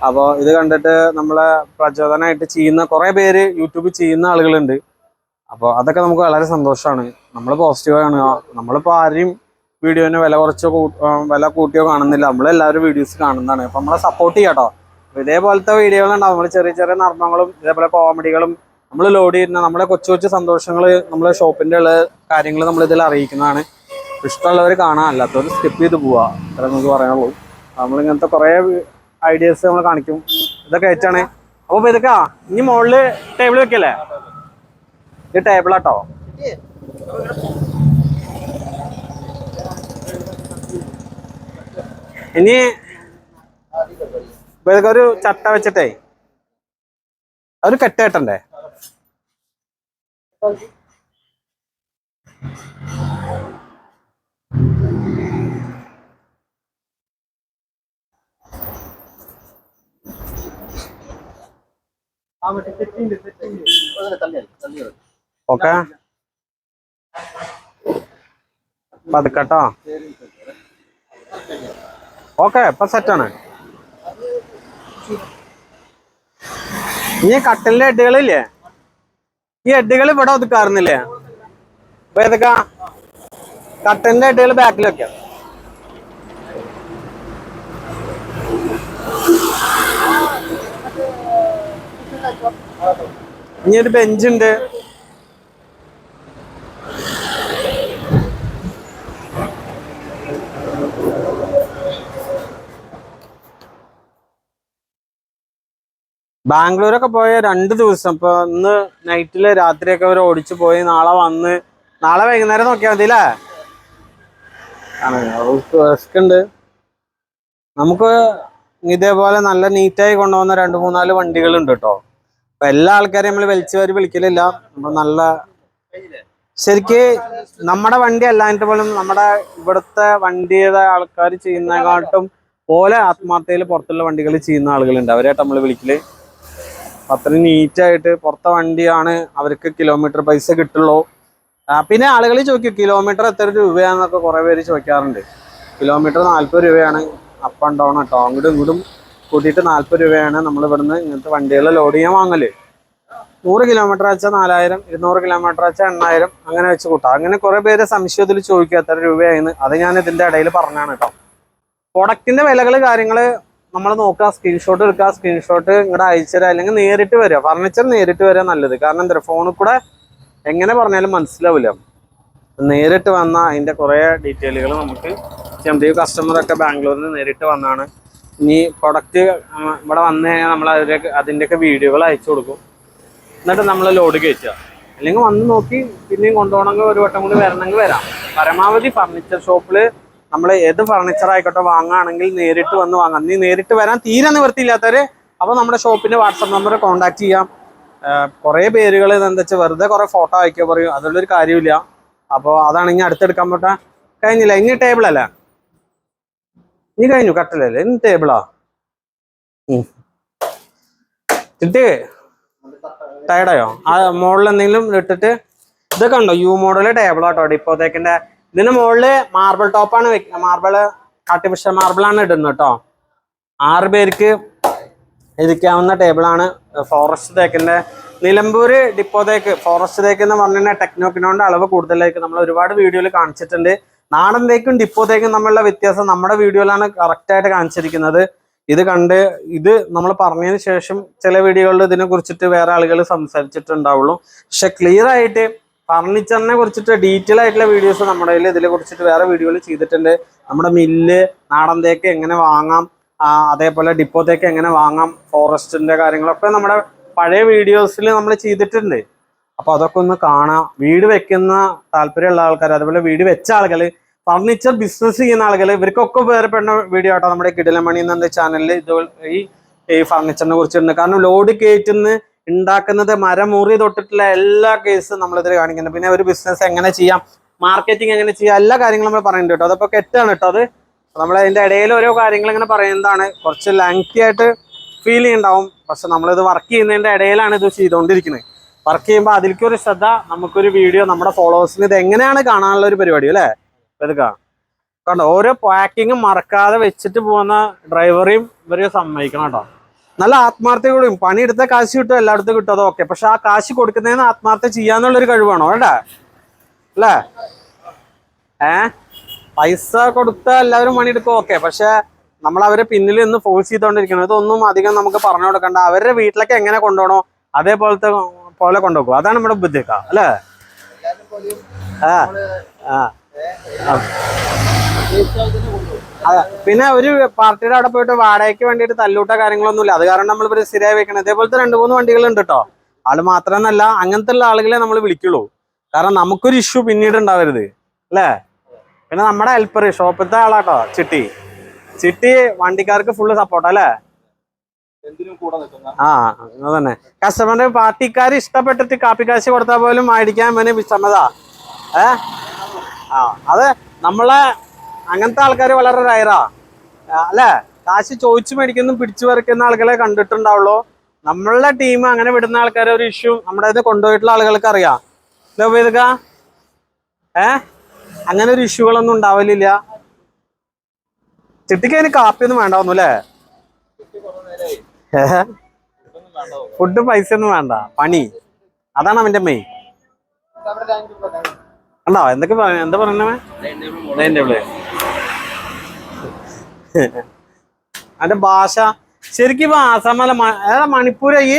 അപ്പോൾ ഇത് കണ്ടിട്ട് നമ്മളെ പ്രചോദനമായിട്ട് ചെയ്യുന്ന കുറേ പേര് യൂട്യൂബിൽ ചെയ്യുന്ന ആളുകളുണ്ട്. അപ്പോൾ അതൊക്കെ നമുക്ക് വളരെ സന്തോഷമാണ്. നമ്മൾ പോസിറ്റീവാണ്. നമ്മളിപ്പോൾ ആരെയും വീഡിയോനെ വില കൂട്ടിയോ കാണുന്നില്ല. നമ്മളെല്ലാവരും വീഡിയോസ് കാണുന്നതാണ്. അപ്പോൾ നമ്മളെ സപ്പോർട്ട് ചെയ്യാം കേട്ടോ. അപ്പോൾ ഇതേപോലത്തെ വീഡിയോകളുണ്ടാവും. നമ്മൾ ചെറിയ ചെറിയ നർമ്മങ്ങളും ഇതേപോലെ കോമഡികളും നമ്മൾ ലോഡ് ചെയ്യുന്ന നമ്മളെ കൊച്ചു കൊച്ചു സന്തോഷങ്ങൾ, നമ്മളെ ഷോപ്പിൻ്റെ ഉള്ള കാര്യങ്ങൾ നമ്മളിതിൽ അറിയിക്കുന്നതാണ്. ഇഷ്ടമുള്ളവർ കാണാൻ, അല്ലാത്തവർ സ്കിപ്പ് ചെയ്ത് പോവുക. അത്ര നമുക്ക് പറയാനുള്ളൂ. നമ്മളിങ്ങനത്തെ കുറേ ഐഡിയാസ് നമ്മൾ കാണിക്കും. ഇതൊക്കെ ഏറ്റാണ്. അപ്പോൾ ഇതൊക്കെ ഇനി മുകളിൽ ടേബിൾ വെക്കല്ലേ? ഇത് ടേബിളാട്ടോ. ഇനി ഇതൊക്കെ ഒരു ചട്ട വെച്ചിട്ടേ ഒരു കെട്ടേട്ടണ്ടേ? ഓക്കെ, പതുക്കട്ടോ. ഓക്കെ, ഇപ്പൊ സെറ്റാണ്. ഇനി കട്ടലിന്റെ ഹെഡുകളില്ലേ, ഈ ഹെഡുകൾ ഇവിടെ ഒതുക്കാറുന്നില്ലേ? അപ്പൊ ഏതൊക്കെ കട്ടലിന്റെ ഹെഡുകൾ ബാക്കിൽ വെക്കാം. ഇനി ഒരു ബെഞ്ചുണ്ട്. ബാംഗ്ലൂരൊക്കെ പോയ 2 ദിവസം. ഇപ്പൊ ഇന്ന് നൈറ്റില് രാത്രിയൊക്കെ അവർ ഓടിച്ചു പോയി. നാളെ വന്ന് നാളെ വൈകുന്നേരം നോക്കിയാൽ മതി അല്ലേ? റിസ്ക് ഉണ്ട്. നമുക്ക് ഇതേപോലെ നല്ല നീറ്റായി കൊണ്ടുപോകുന്ന 2-3-4 വണ്ടികളുണ്ട് കേട്ടോ. അപ്പൊ എല്ലാ ആൾക്കാരെയും നമ്മൾ വലിച്ചുവാരി വിളിക്കലില്ല. നമ്മൾ നല്ല ശരിക്ക് നമ്മുടെ വണ്ടി അല്ലാഞ്ഞിട്ട് പോലും നമ്മുടെ ഇവിടുത്തെ വണ്ടിയുടെ ആൾക്കാർ ചെയ്യുന്നതിനെക്കാട്ടും പോലെ ആത്മാർത്ഥയിൽ പുറത്തുള്ള വണ്ടികൾ ചെയ്യുന്ന ആളുകളുണ്ട്. അവരായിട്ട് നമ്മൾ വിളിക്കല്. അത്രയും നീറ്റായിട്ട് പുറത്തെ വണ്ടിയാണ്, അവർക്ക് കിലോമീറ്റർ പൈസ കിട്ടുള്ളൂ. പിന്നെ ആളുകൾ ചോദിക്കും കിലോമീറ്റർ എത്ര രൂപയാണെന്നൊക്കെ കുറെ പേര് ചോദിക്കാറുണ്ട്. കിലോമീറ്റർ 40 രൂപയാണ് അപ്പ് ആൻഡ് ഡൗൺ കേട്ടോ. അങ്ങോട്ടും ഇങ്ങോട്ടും കൂട്ടിയിട്ട് 40 രൂപയാണ് നമ്മൾ ഇവിടുന്ന് ഇങ്ങനത്തെ വണ്ടികൾ ലോഡ് ചെയ്യാൻ വാങ്ങല്. 100 കിലോമീറ്റർ വെച്ചാൽ 4000, 200 കിലോമീറ്റർ വെച്ചാൽ 8000, അങ്ങനെ വെച്ച് കൂട്ടാം. അങ്ങനെ കുറെ പേര് സംശയത്തിൽ ചോദിക്കുക എത്ര രൂപയായിന്ന്. അത് ഞാൻ ഇതിന്റെ ഇടയിൽ പറഞ്ഞാണ് കേട്ടോ. പ്രൊഡക്റ്റിന്റെ വിലകൾ കാര്യങ്ങള് നമ്മൾ നോക്കുക, സ്ക്രീൻഷോട്ട് എടുക്കുക, സ്ക്രീൻഷോട്ട് ഇങ്ങോട്ട് അയച്ചു തരാം, അല്ലെങ്കിൽ നേരിട്ട് വരിക. ഫർണിച്ചർ നേരിട്ട് വരിക നല്ലത്. കാരണം എന്താ, ഫോണിൽ കൂടെ എങ്ങനെ പറഞ്ഞാലും മനസ്സിലാവില്ല. നേരിട്ട് വന്ന അതിന്റെ കുറെ ഡീറ്റെയിലുകൾ നമുക്ക് ചെയ്യാം. കസ്റ്റമറൊക്കെ ബാംഗ്ലൂരിൽ നിന്ന് നേരിട്ട് വന്നാണ്. ഇനി പ്രൊഡക്റ്റ് ഇവിടെ വന്നു കഴിഞ്ഞാൽ നമ്മൾ അതിൻ്റെയൊക്കെ വീഡിയോകൾ അയച്ചു കൊടുക്കും. എന്നിട്ട് നമ്മൾ ലോഡ് കയറ്റുക. അല്ലെങ്കിൽ വന്ന് നോക്കി പിന്നെയും കൊണ്ടുപോകണമെങ്കിൽ ഒരു വട്ടം കൂടി വരണമെങ്കിൽ വരാം. പരമാവധി ഫർണിച്ചർ ഷോപ്പിൽ നമ്മൾ ഏത് ഫർണിച്ചർ ആയിക്കോട്ടെ വാങ്ങുകയാണെങ്കിൽ നേരിട്ട് വന്ന് വാങ്ങാം. നീ നേരിട്ട് വരാൻ തീരെ നിവൃത്തിയില്ലാത്തവര് അപ്പോൾ നമ്മുടെ ഷോപ്പിന്റെ വാട്സപ്പ് നമ്പർ കോൺടാക്ട് ചെയ്യാം. കുറേ പേരുകൾ എന്താ വെച്ചാൽ വെറുതെ കുറെ ഫോട്ടോ അയക്കുക പറയും, അതുള്ളൊരു കാര്യമില്ല. അപ്പോൾ അതാണ് ഇനി അടുത്തെടുക്കാൻ പറ്റാ. കഴിഞ്ഞില്ല, ഇനി ടേബിൾ അല്ല, ഇനി കഴിഞ്ഞു. കട്ടിലല്ലേ, ഇനി ടേബിളാ. ഇട്ട് ടയർഡായോ? ആ മുകളിൽ എന്തെങ്കിലും ഇട്ടിട്ട് ഇതൊക്കെ ഉണ്ടോ? U model ടേബിളാട്ടോ. ഡിപ്പോത്തേക്കിന്റെ ഇതിന്റെ മുകളില് മാർബിൾ ടോപ്പാണ് വെക്കുക. മാർബിള് ആർട്ടിഫിഷ്യൽ മാർബിളാണ് ഇടുന്നത് കേട്ടോ. 6 പേർക്ക് ഇരിക്കാവുന്ന ടേബിളാണ്. ഫോറസ്റ്റ് തേക്കിന്റെ നിലമ്പൂര് ഡിപ്പോത്തേക്ക് ഫോറസ്റ്റ് തേക്ക് എന്ന് പറഞ്ഞു കഴിഞ്ഞാൽ ടെക്നോക്കിനോന്റെ അളവ് കൂടുതലായിരിക്കും. നമ്മൾ ഒരുപാട് വീഡിയോയിൽ കാണിച്ചിട്ടുണ്ട്. നാടൻ തേക്കും ഡിപ്പോത്തേക്കും തമ്മിലുള്ള വ്യത്യാസം നമ്മുടെ വീഡിയോയിലാണ് കറക്റ്റായിട്ട് കാണിച്ചിരിക്കുന്നത്. ഇത് കണ്ട് ഇത് നമ്മൾ പറഞ്ഞതിന് ശേഷം ചില വീഡിയോകളിൽ ഇതിനെ കുറിച്ചിട്ട് വേറെ ആളുകൾ സംസാരിച്ചിട്ടുണ്ടാവുള്ളൂ. പക്ഷെ ക്ലിയർ ആയിട്ട് ഫർണിച്ചറിനെ കുറിച്ചിട്ട് ഡീറ്റെയിൽ ആയിട്ടുള്ള വീഡിയോസ് നമ്മുടെ കയ്യിൽ ഇതിനെ കുറിച്ചിട്ട് വേറെ വീഡിയോകൾ ചെയ്തിട്ടുണ്ട്. നമ്മുടെ മില്ല്, നാടൻ തേക്ക് എങ്ങനെ വാങ്ങാം, അതേപോലെ ഡിപ്പോത്തേക്ക് എങ്ങനെ വാങ്ങാം, ഫോറസ്റ്റിന്റെ കാര്യങ്ങളൊക്കെ നമ്മുടെ പഴയ വീഡിയോസിൽ നമ്മൾ ചെയ്തിട്ടുണ്ട്. അപ്പൊ അതൊക്കെ ഒന്ന് കാണാം. വീട് വെക്കുന്ന താല്പര്യമുള്ള ആൾക്കാർ, അതുപോലെ വീട് വെച്ച ആളുകൾ, ഫർണിച്ചർ ബിസിനസ് ചെയ്യുന്ന ആളുകൾ, ഇവർക്കൊക്കെ ഉപകാരപ്പെടുന്ന വീഡിയോ ആട്ടോ നമ്മുടെ കിടിലമണി എന്ന ചാനലിൽ ഇതുപോലെ ഈ ഫർണിച്ചറിനെ കുറിച്ചുണ്ട്. കാരണം ലോഡ് കയറ്റുന്ന ഉണ്ടാക്കുന്നത് മരം മുറി തൊട്ടിട്ടുള്ള എല്ലാ കേസും നമ്മളിതിൽ കാണിക്കുന്നുണ്ട്. പിന്നെ ഒരു ബിസിനസ് എങ്ങനെ ചെയ്യാം, മാർക്കറ്റിംഗ് എങ്ങനെ ചെയ്യാം, എല്ലാ കാര്യങ്ങളും നമ്മൾ പറയുന്നുണ്ട് കേട്ടോ. അതൊക്കെ കെട്ടാണ് കേട്ടോ. അത് നമ്മളതിൻ്റെ ഇടയിൽ ഓരോ കാര്യങ്ങൾ ഇങ്ങനെ പറയുന്നതാണ്. കുറച്ച് ലെങ്തി ആയിട്ട് ഫീൽ ചെയ്യുന്നുണ്ടാവും. പക്ഷെ നമ്മളിത് വർക്ക് ചെയ്യുന്നതിൻ്റെ ഇടയിലാണ് ഇത് ചെയ്തുകൊണ്ടിരിക്കുന്നത്. വർക്ക് ചെയ്യുമ്പോൾ അതിലേക്ക് ഒരു ശ്രദ്ധ, നമുക്കൊരു വീഡിയോ നമ്മുടെ ഫോളോവേഴ്സിന് ഇത് എങ്ങനെയാണ് കാണാനുള്ള ഒരു പരിപാടി അല്ലേ. ഇതൊക്കെ കണ്ടോ, ഓരോ പാക്കിങ്ങും മറക്കാതെ വെച്ചിട്ട് പോകുന്ന ഡ്രൈവറെയും ഇവരെ സമ്മതിക്കണം കേട്ടോ. നല്ല ആത്മാർത്ഥതയോടും പണിയെടുത്ത കാശ് കിട്ടും, എല്ലായിടത്തും കിട്ടും, അതൊക്കെ. പക്ഷെ ആ കാശ് കൊടുക്കുന്നതിന് ആത്മാർത്ഥ ചെയ്യാന്നുള്ളൊരു കഴിവാണോ വേണ്ടേ അല്ലേ. പൈസ കൊടുത്ത എല്ലാവരും പണിയെടുക്കും, ഓക്കെ. പക്ഷെ നമ്മൾ അവരെ പിന്നിൽ നിന്ന് ഫോഴ്സ് ചെയ്തുകൊണ്ടിരിക്കണം. ഇതൊന്നും അധികം നമുക്ക് പറഞ്ഞു കൊടുക്കണ്ട. അവരുടെ വീട്ടിലേക്ക് എങ്ങനെ കൊണ്ടുപോകണോ പോലെ കൊണ്ടുപോകും. അതാണ് നമ്മുടെ ബുദ്ധിക്ക അല്ലേ. പിന്നെ ഒരു പാർട്ടിയുടെ അവിടെ പോയിട്ട് വാടകയ്ക്ക് വേണ്ടിയിട്ട് തല്ലൂട്ട കാര്യങ്ങളൊന്നുമില്ല. അത് കാരണം നമ്മൾ ഇവര് സ്ഥിരമായി വെക്കണം. ഇതേപോലത്തെ 2-3 വണ്ടികളുണ്ട് കേട്ടോ. ആള് മാത്രമെന്നല്ല, അങ്ങനത്തെ ഉള്ള ആളുകളെ നമ്മൾ വിളിക്കുള്ളൂ. കാരണം നമുക്കൊരു ഇഷ്യൂ പിന്നീട് ഉണ്ടാവരുത് അല്ലേ. പിന്നെ നമ്മുടെ ഹെൽപ്പർ ഷോപ്പിലത്തെ ആളാട്ടോ ചിട്ടി വണ്ടിക്കാർക്ക് ഫുള്ള് സപ്പോർട്ട് അല്ലേ. അതന്നെ. കസ്റ്റമറിന്റെ പാർട്ടിക്കാർ ഇഷ്ടപ്പെട്ടിട്ട് കാപ്പി കാശ് കൊടുത്താൽ പോലും മേടിക്കാൻ വേണ്ടി വിസമ്മത. അത് നമ്മളെ അങ്ങനത്തെ ആൾക്കാർ വളരെ റയറാ അല്ലേ. കാശ് ചോദിച്ചു മേടിക്കുന്നു, പിടിച്ചു പറിക്കുന്ന ആളുകളെ കണ്ടിട്ടുണ്ടാവുള്ളൂ. നമ്മളുടെ ടീം അങ്ങനെ വിടുന്ന ആൾക്കാരെ ഒരു ഇഷ്യൂ നമ്മുടെ ഇത് കൊണ്ടുപോയിട്ടുള്ള ആളുകൾക്ക് അറിയാം. ഇതൊക്കെ അങ്ങനെ ഒരു ഇഷ്യൂകളൊന്നും ഉണ്ടാവലില്ല. ചിട്ടിക്ക് അതിന് കാപ്പിയൊന്നും വേണ്ടാവുന്നു അല്ലേ. ഫുഡ് പൈസ ഒന്നും വേണ്ട, പണി അതാണ് അവന്റെ മെയിൻ. ഉണ്ടോ എന്തൊക്കെ എന്താ പറയുന്നവൻ അവന്റെ ഭാഷ ശരിക്കും ആസാമല്ല, മണിപ്പൂരാ ഈ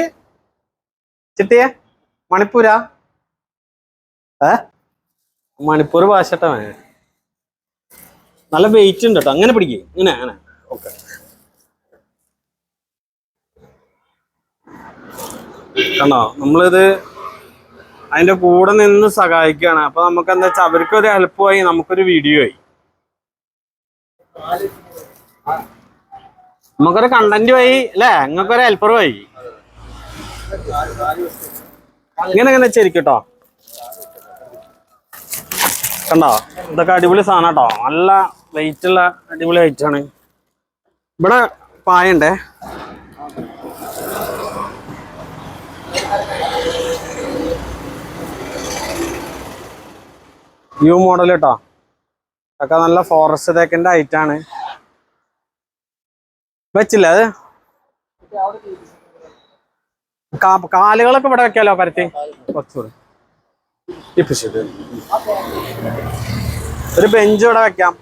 ചിട്ടിയെ? മണിപ്പൂരാ? മണിപ്പൂർ ഭാഷ കേട്ടോ. നല്ല വെയിറ്റ് ഉണ്ട് കേട്ടോ. അങ്ങനെ പിടിക്കേ, അങ്ങനെ ഓക്കെ. കണ്ടോ, നമ്മളിത് അതിന്റെ കൂടെ നിന്ന് സഹായിക്കുകയാണ്. അപ്പൊ നമുക്ക് എന്താ വെച്ചാൽ അവർക്കൊരു ഹെൽപ്പുമായി, നമുക്കൊരു വീഡിയോ ആയി, നമുക്കൊരു കണ്ടന്റ് ആയി അല്ലേ, നിങ്ങൾക്കൊരു ഹെൽപ്പറും ആയി. ഇങ്ങനെ ശരിക്കും കേട്ടോ. കണ്ടോ, ഇതൊക്കെ അടിപൊളി സാധനം കേട്ടോ. നല്ല വെയിറ്റ് ഉള്ള അടിപൊളി ഐറ്റാണ്. ഇവിടെ പായണ്ടേ, യു മോഡൽ കേട്ടോ. ഒക്കെ നല്ല ഫോറസ്റ്റ് തേക്കിന്റെ ഐറ്റാണ്. വെച്ചില്ല അത് കാലുകളൊക്കെ ഇവിടെ വെക്കാലോ പരത്തി. കുറച്ചുകൂടി ഒരു ബെഞ്ച് ഇവിടെ വെക്കാം.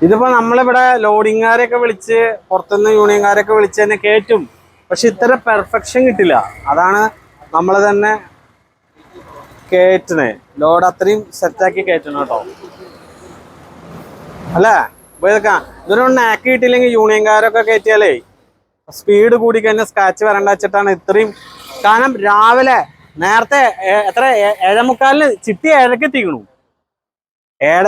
ഇതിപ്പോ നമ്മളിവിടെ ലോഡിങ്ങുകാരെയൊക്കെ വിളിച്ച്, പുറത്തുനിന്ന് യൂണിയൻകാരൊക്കെ വിളിച്ച് തന്നെ കയറ്റും. പക്ഷെ ഇത്ര പെർഫെക്ഷൻ കിട്ടില്ല. അതാണ് നമ്മൾ തന്നെ കയറ്റണേ. ലോഡ് അത്രയും സെറ്റാക്കി കയറ്റണം കേട്ടോ അല്ലേ. ഇതിനൊന്നും നാക്ക് കിട്ടിയില്ലെങ്കിൽ യൂണിയൻകാരൊക്കെ കയറ്റിയാലേ സ്പീഡ് കൂടി കഴിഞ്ഞാൽ സ്ക്രാച്ച് വരണ്ട വെച്ചിട്ടാണ് ഇത്രയും. കാരണം രാവിലെ നേരത്തെ എത്ര 7:45 ചിട്ടി 7:00 എത്തിക്കണു.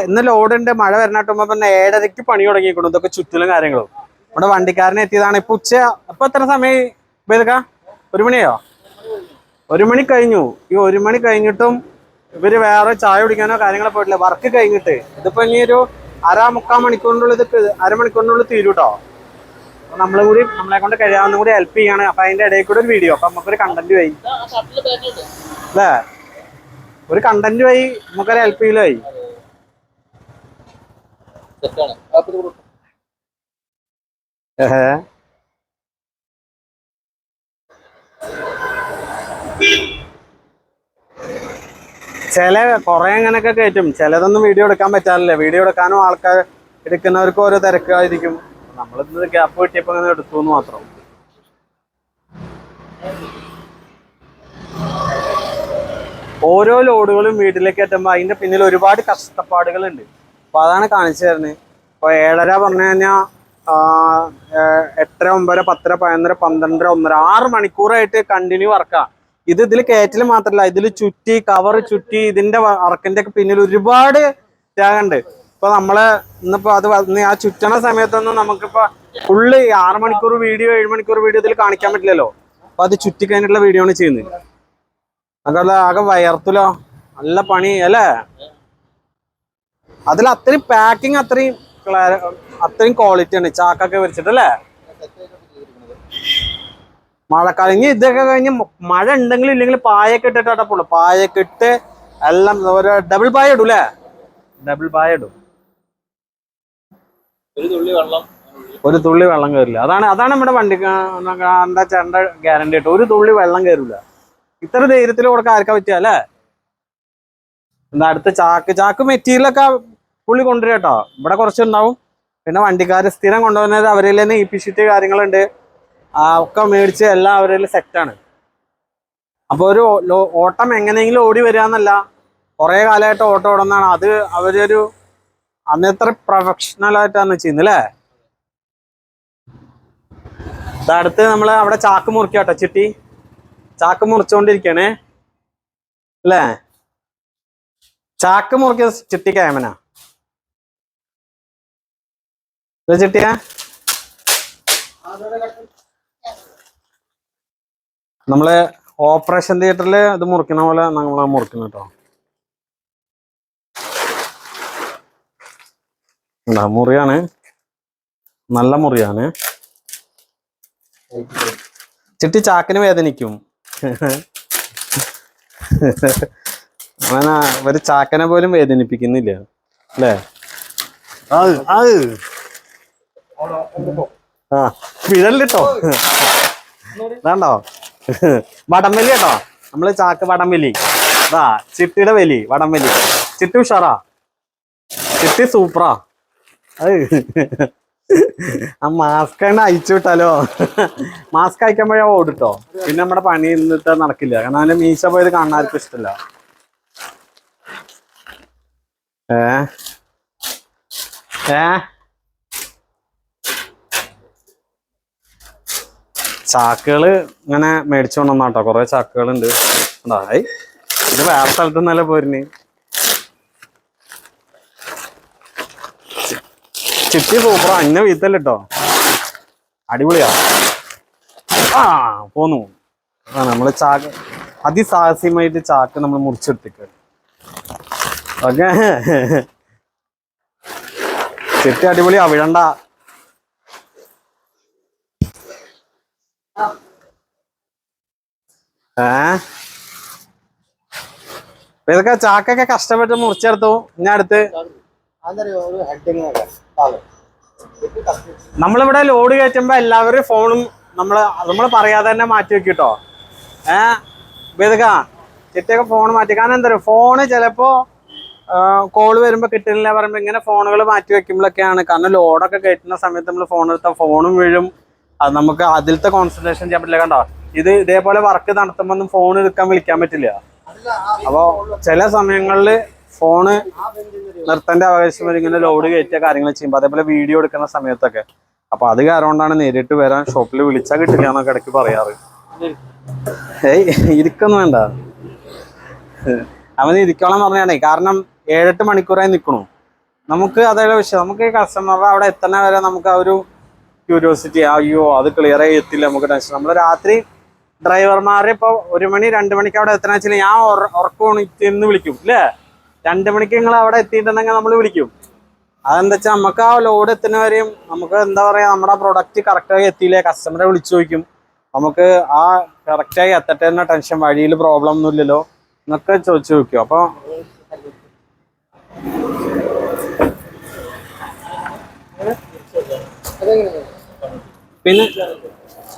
ഇന്ന് ലോഡുണ്ട്, മഴ വരണട്ടുമ്പോ പിന്നെ 7:30 പണി തുടങ്ങിക്കണു. ഇതൊക്കെ ചുറ്റിലും കാര്യങ്ങളും. ഇവിടെ വണ്ടിക്കാരനെ എത്തിയതാണ്. ഇപ്പൊ ഇപ്പൊ എത്ര സമയം ഇതൊക്കെ? 1 മണിയോ? 1 മണി കഴിഞ്ഞു. ഈ 1 മണി കഴിഞ്ഞിട്ടും ഇവര് വേറെ ചായ കുടിക്കാനോ കാര്യങ്ങളോ പോയിട്ടില്ല. വർക്ക് കഴിഞ്ഞിട്ട് ഇതിപ്പോ ഇനി ഒരു 1/2-3 മണിക്കൂറിനുള്ളിൽ അരമണിക്കൂറിനുള്ളിൽ തീരും കേട്ടോ. അപ്പൊ നമ്മളെ കൊണ്ട് കഴിയാവുന്ന കൂടി ഹെൽപ്പ് ചെയ്യാണ്. അപ്പൊ അതിന്റെ ഇടയിൽ കൂടെ ഒരു വീഡിയോ, അപ്പൊ നമുക്കൊരു കണ്ടന്റ് വഴി അല്ലേ, ഒരു കണ്ടന്റ് വഴി നമുക്കൊരു ഹെൽപ്പ് ചെയ്യലായി. ചില കുറെ അങ്ങനെയൊക്കെ കയറ്റും. ചിലതൊന്നും വീഡിയോ എടുക്കാൻ പറ്റാറില്ല. വീഡിയോ എടുക്കാനും ആൾക്കാർ എടുക്കുന്നവർക്ക് ഓരോ തിരക്കായിരിക്കും. നമ്മളിത് ഗ്യാപ്പ് കിട്ടിയപ്പോ അങ്ങനെ എടുത്തു എന്ന് മാത്രം. ഓരോ ലോഡുകളും വീട്ടിലേക്ക് എത്തുമ്പോൾ അതിന്റെ പിന്നിൽ ഒരുപാട് കഷ്ടപ്പാടുകളുണ്ട്. അപ്പൊ അതാണ് കാണിച്ചു തരുന്നത്. ഇപ്പൊ 7:30 പറഞ്ഞു കഴിഞ്ഞാൽ 8, 9, 10, 11, 12, 1.5, 6 മണിക്കൂറായിട്ട് കണ്ടിന്യൂ വർക്കാം. ഇതിൽ കയറ്റിൽ മാത്രല്ല, ഇതിൽ ചുറ്റി കവർ ചുറ്റി ഇതിന്റെ വർക്കിന്റെ ഒക്കെ പിന്നിൽ ഒരുപാട് ത്യാഗമുണ്ട്. ഇപ്പൊ നമ്മള് ഇന്നിപ്പോ അത് ആ ചുറ്റണ സമയത്തൊന്നും നമുക്കിപ്പോ ഫുള്ള് 6 മണിക്കൂർ വീഡിയോ 7 മണിക്കൂർ വീഡിയോ ഇതിൽ കാണിക്കാൻ പറ്റില്ലല്ലോ. അപ്പൊ അത് ചുറ്റി കഴിഞ്ഞിട്ടുള്ള വീഡിയോ ആണ് ചെയ്യുന്നത്. അതല്ല ആകെ വയർത്തലോ, നല്ല പണി അല്ലേ. അതിൽ അത്രയും പാക്കിങ് അത്രയും ക്വാളിറ്റി ആണ് ചാക്കൊക്കെ വെച്ചിട്ടല്ലേ. മഴക്കാലം ഇനി ഇതൊക്കെ കഴിഞ്ഞ് മഴ ഉണ്ടെങ്കിലും ഇല്ലെങ്കിൽ പായൊക്കെ ഇട്ടിട്ടാ പായൊക്കെ ഇട്ട് എല്ലാം ഒരു ഡബിൾ പായ ഇടും അല്ലേ. ഡബിൾ പായ ഇടും. ഒരു തുള്ളി വെള്ളം കയറില്ല. അതാണ് നമ്മുടെ വണ്ടി എന്താ ചേട്ടൻ്റെ ഗ്യാരണ്ടി ആയിട്ട്. ഒരു തുള്ളി വെള്ളം കയറില്ല. ഇത്ര ധൈര്യത്തിൽ കൊടുക്കാൻ ആർക്കാ പറ്റുക അല്ലേ. എന്താ അടുത്ത ചാക്ക് മെറ്റീരിയലൊക്കെ പുള്ളി കൊണ്ടുവരും കേട്ടോ. ഇവിടെ കുറച്ചുണ്ടാവും. പിന്നെ വണ്ടിക്കാർ സ്ഥിരം കൊണ്ടുവന്നത് അവരിൽ തന്നെ EP ഷീറ്റ് കാര്യങ്ങളുണ്ട്. ഒക്കെ മേടിച്ച് എല്ലാം അവരിൽ സെറ്റാണ്. അപ്പോൾ ഒരു ഓട്ടം എങ്ങനെയെങ്കിലും ഓടി വരിക എന്നല്ല, കുറേ കാലമായിട്ട് ഓട്ടം ഓടുന്നതാണ്. അത് അവരൊരു അന്നത്ര പ്രൊഫഷണലായിട്ടാണ് ചെയ്യുന്നത് അല്ലേ. അടുത്ത് നമ്മൾ അവിടെ ചാക്ക് മുറിക്കുക കേട്ടോ. ചാക്ക് മുറിച്ചുകൊണ്ടിരിക്കണേ അല്ലേ. ചാക്ക് മുറിക്കുക ചിട്ടി ക്യാമന ചിട്ടിയാ. നമ്മള് ഓപ്പറേഷൻ തിയേറ്ററിൽ ഇത് മുറിക്കണ പോലെ നമ്മളെ മുറിക്കണം കേട്ടോ. മുറിയാണ്, നല്ല മുറിയാണ്. ചിട്ടി ചാക്കിന് വേദനിക്കും. അങ്ങനെ ഒരു ചാക്കനെ പോലും വേദനിപ്പിക്കുന്നില്ല അല്ലേ. പിഴല്ലിട്ടോ. ഇതാണ്ടോ വടംവലി കേട്ടോ. നമ്മള് ചാക്ക് വടംവലി. ചിട്ടിയുടെ വലി വടംവലി. ചിട്ടി ഉഷാറാ, ചിട്ടി സൂപ്പറാ. ആ മാസ്ക് തന്നെ അയച്ചു വിട്ടാലോ. മാസ്ക് അയക്കുമ്പോഴേ ഓടിട്ടോ. പിന്നെ നമ്മുടെ പണി ഇന്നിട്ട് നടക്കില്ല. കാരണം അതിന്റെ മീശ പോയത് കാണാൻ ആർക്കും ഇഷ്ടമല്ല. ചാക്കുകള് ഇങ്ങനെ മേടിച്ചു കൊണ്ടുവന്നാട്ടോ. കുറെ ചാക്കുകളുണ്ട്. ഇത് വേറെ സ്ഥലത്ത് നിന്നല്ലേ പോരുന്നേ. ചിട്ടി സൂപ്പറാ. ഇന്ന വീത്തല്ലോ. അടിപൊളിയാ. പോന്നു. നമ്മള് ചാക്ക് അതിസാഹസ്യമായിട്ട് ചാക്ക് നമ്മൾ മുറിച്ചെടുത്തേക്ക്. ഓക്കെ, ചിട്ടി അടിപൊളിയാ. വിഴണ്ട. ഇതൊക്കെ ചാക്കൊക്കെ കഷ്ടപ്പെട്ട് മുറിച്ചെടുത്തു. ഇനി അടുത്ത് നമ്മളിവിടെ ലോഡ് കയറ്റുമ്പോ എല്ലാവരും ഫോണും നമ്മള് പറയാതെ തന്നെ മാറ്റി വെക്കിട്ടോ. ഇതൊക്കെ ചിട്ടിയൊക്കെ ഫോൺ മാറ്റി. കാരണം എന്താ പറയുക, ഫോണ് ചിലപ്പോ കോള് വരുമ്പോ കിട്ടുന്നില്ല പറയുമ്പോ ഇങ്ങനെ ഫോണുകൾ മാറ്റി വെക്കുമ്പോഴൊക്കെയാണ്. കാരണം ലോഡൊക്കെ കയറ്റുന്ന സമയത്ത് നമ്മൾ ഫോൺ എടുത്താൽ ഫോണും വീഴും. അത് നമുക്ക് അതിലത്തെ കോൺസെൻട്രേഷൻ ചെയ്യാൻ പറ്റില്ല. കണ്ടോ, ഇത് ഇതേപോലെ വർക്ക് നടത്തുമ്പോ ഒന്നും ഫോൺ എടുക്കാൻ വിളിക്കാൻ പറ്റില്ല. അപ്പൊ ചില സമയങ്ങളിൽ ഫോണ് നിർത്തേണ്ട ആവശ്യം വരും ഇങ്ങനെ ലോഡ് കയറ്റിയ കാര്യങ്ങൾ ചെയ്യുമ്പോൾ. അതേപോലെ വീഡിയോ എടുക്കുന്ന സമയത്തൊക്കെ. അപ്പൊ അത് കാരണം കൊണ്ടാണ് നേരിട്ട് വരാൻ ഷോപ്പിൽ വിളിച്ചാൽ കിട്ടില്ല എന്നൊക്കെ ഇടയ്ക്ക് പറയാറ്. ഇരിക്കൊന്നും വേണ്ട, അവന് ഇരിക്കണം പറഞ്ഞാണേ. കാരണം 7-8 മണിക്കൂറായി നിൽക്കണു. നമുക്ക് അതേ വിഷയം. നമുക്ക് ഈ കസ്റ്റമറുടെ അവിടെ എത്തുന്ന വരെ നമുക്ക് ആ ഒരു ക്യൂരിയോസിറ്റി. അയ്യോ അത് ക്ലിയർ ആയി എത്തില്ല, നമുക്ക് ടെൻഷൻ. നമ്മൾ രാത്രി ഡ്രൈവർമാരെ ഇപ്പോൾ 1 മണി 2 മണിക്ക് അവിടെ എത്തണ വെച്ചാൽ ഞാൻ ഉറക്കമെന്ന് വിളിക്കും അല്ലേ. 2 മണിക്ക് നിങ്ങൾ അവിടെ എത്തിയിട്ടുണ്ടെങ്കിൽ നമ്മൾ വിളിക്കും. അതെന്താ വെച്ചാൽ നമുക്ക് ആ ലോഡ് എത്തുന്നവരെയും നമുക്ക് എന്താ പറയുക, നമ്മുടെ പ്രൊഡക്റ്റ് കറക്റ്റായി എത്തിയില്ലേ കസ്റ്റമറെ വിളിച്ചു ചോദിക്കും. നമുക്ക് ആ കറക്റ്റായി എത്തട്ടെ എന്ന ടെൻഷൻ. വഴിയിൽ പ്രോബ്ലം ഒന്നും ഇല്ലല്ലോ എന്നൊക്കെ ചോദിച്ചു നോക്കും. അപ്പോൾ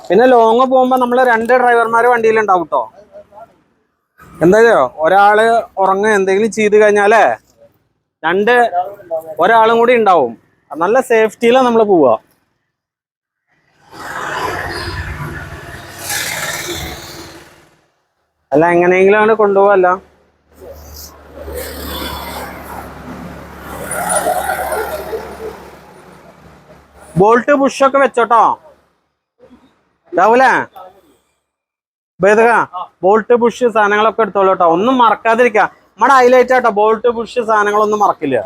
പിന്നെ ലോങ് പോകുമ്പോൾ നമ്മൾ 2 ഡ്രൈവർമാർ വണ്ടിയിലുണ്ടാവും കേട്ടോ. എന്തായാലും ഒരാള് ഉറങ്ങുക എന്തെങ്കിലും ചെയ്ത് കഴിഞ്ഞാലേ ഒരാളും കൂടി ഉണ്ടാവും. നല്ല സേഫ്റ്റിയിലാണ് നമ്മൾ പോവുക. അല്ല എങ്ങനെയെങ്കിലും ആണ് കൊണ്ടുപോകല്ല. ബോൾട്ട് പുഷൊക്കെ വെച്ചോട്ടോ രാഹുലേ ബേദക ബോൾട്ട് പുഷ് സാധനങ്ങളൊക്കെ എടുത്തോളൂ കേട്ടോ. ഒന്നും മറക്കാതിരിക്കുക. നമ്മുടെ ഹൈലൈറ്റ് ആട്ടോ ബോൾട്ട് പുഷ് സാധനങ്ങളൊന്നും മറക്കില്ല.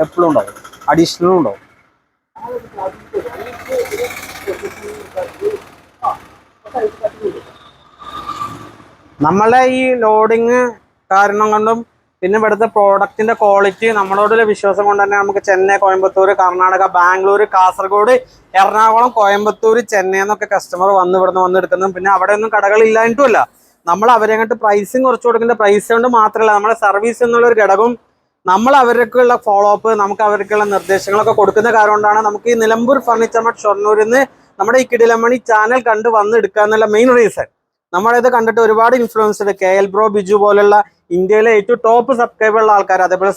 എപ്പോഴും ഉണ്ടാവും, അഡീഷണലും ഉണ്ടാവും. നമ്മളെ ഈ ലോഡിങ് കാരണം കൊണ്ടും പിന്നെ ഇവിടുത്തെ പ്രോഡക്റ്റിന്റെ ക്വാളിറ്റി നമ്മളോടുള്ള വിശ്വാസം കൊണ്ട് തന്നെ നമുക്ക് ചെന്നൈ, കോയമ്പത്തൂർ, കർണാടക, ബാംഗ്ലൂർ, കാസർഗോഡ്, എറണാകുളം, കോയമ്പത്തൂർ, ചെന്നൈ എന്നൊക്കെ കസ്റ്റമർ വന്ന് എടുക്കുന്നു. പിന്നെ അവിടെ ഒന്നും കടകളില്ലായിട്ടുമല്ല, നമ്മൾ അവരെ അങ്ങോട്ട് പ്രൈസിങ് കുറച്ച് കൊടുക്കേണ്ട പൈസ കൊണ്ട് മാത്രമല്ല, നമ്മുടെ സർവീസ് എന്നുള്ളൊരു ഘടകവും നമ്മൾ അവർക്കുള്ള ഫോളോ അപ്പ്, നമുക്ക് അവർക്കുള്ള നിർദ്ദേശങ്ങളൊക്കെ കൊടുക്കുന്ന കാരണം കൊണ്ടാണ് നമുക്ക് ഈ നിലമ്പൂർ ഫർണിച്ചർ മാർട്ട് ഷൊർണൂരിൽ നിന്ന് നമ്മുടെ ഈ കിടിലമണി ചാനൽ കണ്ട് വന്ന് എടുക്കുക എന്നുള്ള മെയിൻ റീസൺ. നമ്മളിത് കണ്ടിട്ട് ഒരുപാട് ഇൻഫ്ലുവൻസ്ഡ് KL ബ്രോ, ബിജു പോലുള്ള ഇന്ത്യയിലെ ഏറ്റവും ടോപ്പ് സബ്സ്ക്രൈബർ ഉള്ള ആൾക്കാർ, അതേപോലെ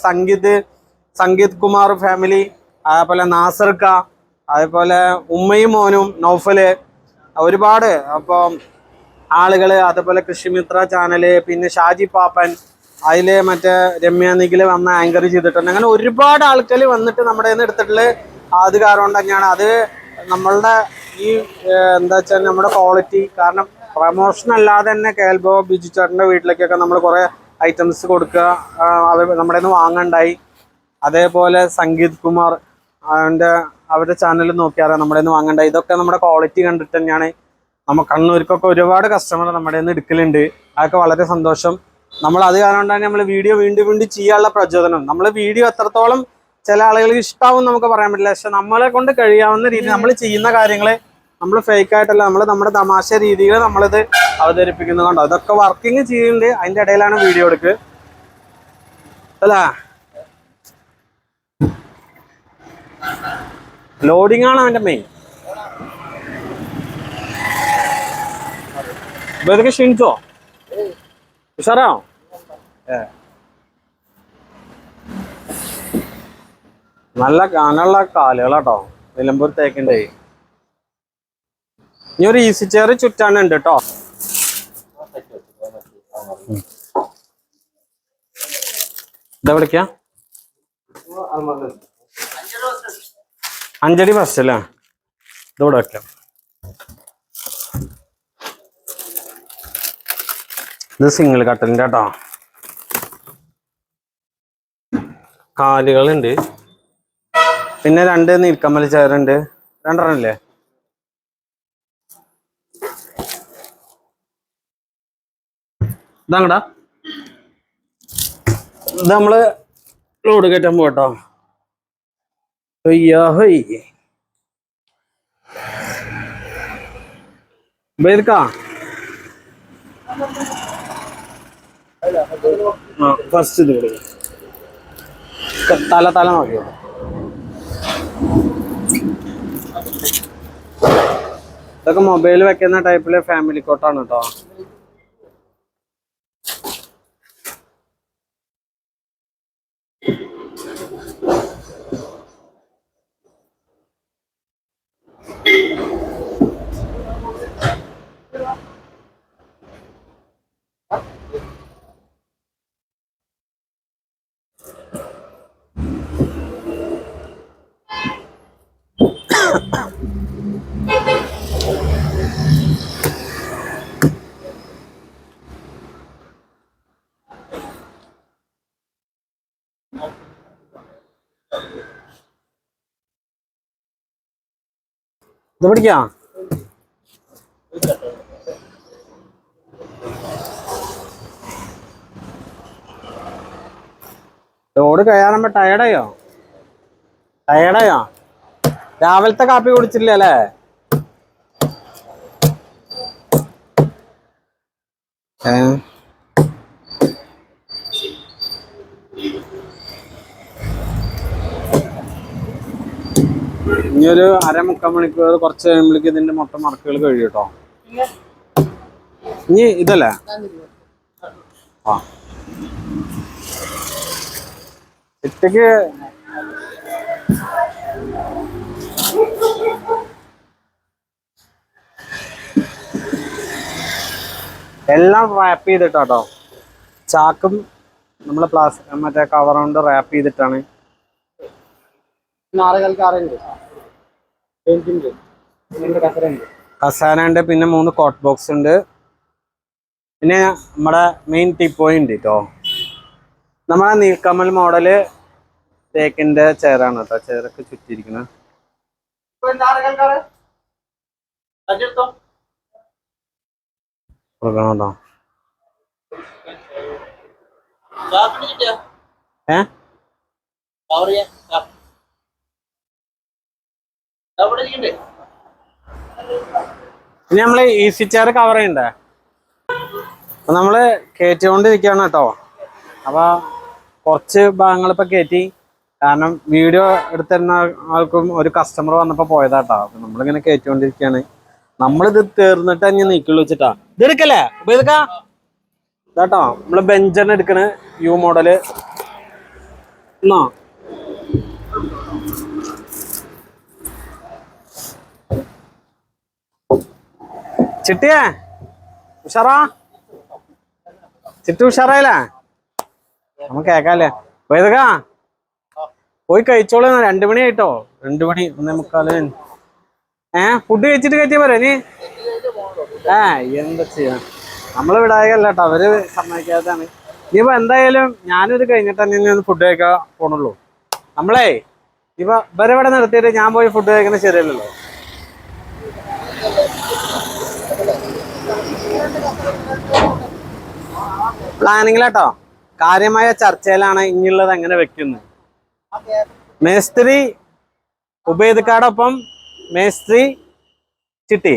സംഗീത് കുമാർ ഫാമിലി, അതേപോലെ നാസർക്ക, അതേപോലെ ഉമ്മയും മോനും, നൗഫല്, ഒരുപാട് അപ്പോൾ ആളുകൾ, അതേപോലെ കൃഷിമിത്ര ചാനല്, പിന്നെ ഷാജി പാപ്പൻ, അതില് മറ്റേ രമ്യ നിഖില് വന്ന ആങ്കർ ചെയ്തിട്ടുണ്ട്. അങ്ങനെ ഒരുപാട് ആൾക്കാർ വന്നിട്ട് നമ്മുടെ നിന്ന് എടുത്തിട്ടുള്ള അത് കാരണം തന്നെയാണ്. അത് നമ്മളുടെ ഈ എന്താ വെച്ചാൽ നമ്മുടെ ക്വാളിറ്റി കാരണം പ്രമോഷൻ അല്ലാതെ തന്നെ KL ബ്രോ, ബിജു ചേട്ടൻ്റെ വീട്ടിലേക്കൊക്കെ നമ്മൾ കുറേ ഐറ്റംസ് കൊടുക്കുക, അവർ നമ്മുടെ നിന്ന് വാങ്ങണ്ടായി. അതേപോലെ സംഗീത് കുമാർ അവരുടെ ചാനൽ നോക്കിയാൽ നമ്മുടെ നിന്ന് വാങ്ങണ്ടായി. ഇതൊക്കെ നമ്മുടെ ക്വാളിറ്റി കണ്ടിട്ട് തന്നെയാണ്. നമ്മൾ കണ്ണൂർക്കൊക്കെ ഒരുപാട് കസ്റ്റമർ നമ്മുടെ നിന്ന് എടുക്കലുണ്ട്. അതൊക്കെ വളരെ സന്തോഷം. നമ്മൾ അത് കാരണം കൊണ്ടാണ് നമ്മൾ വീഡിയോ വീണ്ടും ചെയ്യാനുള്ള പ്രചോദനം. നമ്മൾ വീഡിയോ എത്രത്തോളം ചില ആളുകൾക്ക് ഇഷ്ടാവും നമുക്ക് പറയാൻ പറ്റില്ല, പക്ഷെ നമ്മളെ കൊണ്ട് കഴിയാവുന്ന രീതിയിൽ നമ്മൾ ചെയ്യുന്ന കാര്യങ്ങളെ നമ്മൾ ഫേക്ക് ആയിട്ടല്ല, നമ്മൾ നമ്മുടെ തമാശ രീതികൾ നമ്മളിത് അവതരിപ്പിക്കുന്നുണ്ടോ. അതൊക്കെ വർക്കിംഗ് ചെയ്യുന്നുണ്ട്, അതിന്റെ ഇടയിലാണ് വീഡിയോ എടുക്കുക അല്ല. ലോഡിംഗ് ആണ് അവന്റെ മെയിൻ. ഇതൊക്കെ ക്ഷീണിച്ചോ? ഉഷാറാണോ? നല്ല കനുള്ള കാലുകളാട്ടോ നിലമ്പൂർ തേക്കിൻ്റെ. ഇനി ഒരു ഈസി ചെയർ ചുറ്റാനുണ്ട് കേട്ടോ. ഇതാ വിളിക്കാം 5 അടി ഫസ്റ്റ് അല്ലേ? ഇതോടെ വെക്കാം. ഇത് സിംഗിൾ കട്ടലിൻ്റെ കേട്ടോ. കാലുകളുണ്ട്, പിന്നെ 2 നീൽക്കമ്മൽ ചെയറുണ്ട്. 2 അല്ലേ? ഇതാങ്ങടാ, ഇത് നമ്മള് ലോഡ് കയറ്റാൻ പോട്ടോ. ഫസ്റ്റ് ഇത് തല നോക്കിയോ. ഇതൊക്കെ മൊബൈൽ വെക്കുന്ന ടൈപ്പിലെ ഫാമിലി കോട്ടാണ് കേട്ടോ. ഇത് പിടിക്കാം. ലോഡ് കയറുമ്പോ ടയർഡായോ? രാവിലത്തെ കാപ്പി കുടിച്ചില്ല അല്ലേ? ഇനിയൊരു 1/2-3 മണിക്കൂർ കുറച്ച് കഴിയുമ്പോഴേക്ക് ഇതിന്റെ മൊത്തം മറക്കുകൾ കഴിയും കേട്ടോ. ഇനി ഇതല്ലേ ആ ഇറ്റക്ക് എല്ലാം റാപ്പ് ചെയ്തിട്ടാട്ടോ. ചാക്കും നമ്മള് മറ്റേ കവർ കൊണ്ട് റാപ്പ് ചെയ്തിട്ടാണ്. കസാര ഉണ്ട്, പിന്നെ 3 കോട്ട് ബോക്സ് ഉണ്ട്, പിന്നെ നമ്മുടെ മെയിൻ ടീപ്പോയി ഉണ്ട് കേട്ടോ. നമ്മളെ നീൽക്കമൽ മോഡല് തേക്കിന്റെ ചെയറാണ് കേട്ടോ. ചെയറൊക്കെ ചുറ്റിയിരിക്കുന്നത്. കൊടുക്കണോ ഇനി നമ്മള് ഈസി ചെയർ കവർ ചെയ്യണ്ടേ? അപ്പൊ നമ്മള് കയറ്റിക്കൊണ്ടിരിക്കുകയാണ് കേട്ടോ. അപ്പൊ കുറച്ച് ഭാഗങ്ങൾ ഇപ്പൊ കയറ്റി. കാരണം വീഡിയോ എടുത്തിരുന്ന ആൾക്കും ഒരു കസ്റ്റമർ വന്നപ്പോ പോയതാട്ടോ. അപ്പൊ നമ്മളിങ്ങനെ കയറ്റിക്കൊണ്ടിരിക്കുകയാണ്. നമ്മളിത് തീർന്നിട്ട് തന്നെ നീക്കുള്ളൂ വെച്ചിട്ടാ. ഇത് എടുക്കല്ലേ ഇതൊക്കെ ഇതാട്ടോ. നമ്മള് ബെഞ്ചാണ് എടുക്കണ്, യു മോഡല്. എന്നാ ചിട്ടിയേ ഉഷാറാ, ചിട്ടി ഉഷാറായില്ലേ? നമുക്ക് കേക്കാല്ലേ? ഇതൊക്കെ പോയി കഴിച്ചോളൂ. 2 മണി ആയിട്ടോ. 2 മണി 1:45. ഫുഡ് കഴിച്ചിട്ട് കയറ്റിയാ പോരെ നീ? എന്താ ചെയ്യാ, നമ്മള് വിടായകല്ല കേട്ടോ, അവര് സമ്മതിക്കാത്തതാണ്. ഇനിയിപ്പോ എന്തായാലും ഞാനിത് കഴിഞ്ഞിട്ട് തന്നെ ഫുഡ് കഴിക്കാൻ പോണുള്ളൂ. നമ്മളേ ഇപ്പൊ ഇവരെ നിർത്തിയിട്ട് ഞാൻ പോയി ഫുഡ് കഴിക്കുന്നത് ശരിയല്ലല്ലോ. പ്ലാനിങ്ങിലാട്ടോ, കാര്യമായ ചർച്ചയിലാണ് ഇനിയുള്ളത് എങ്ങനെ വെക്കുന്നത്. മേസ്ത്രി ഉബൈദ്ക്കാടൊപ്പം മേസ്ത്രി ചിട്ടി.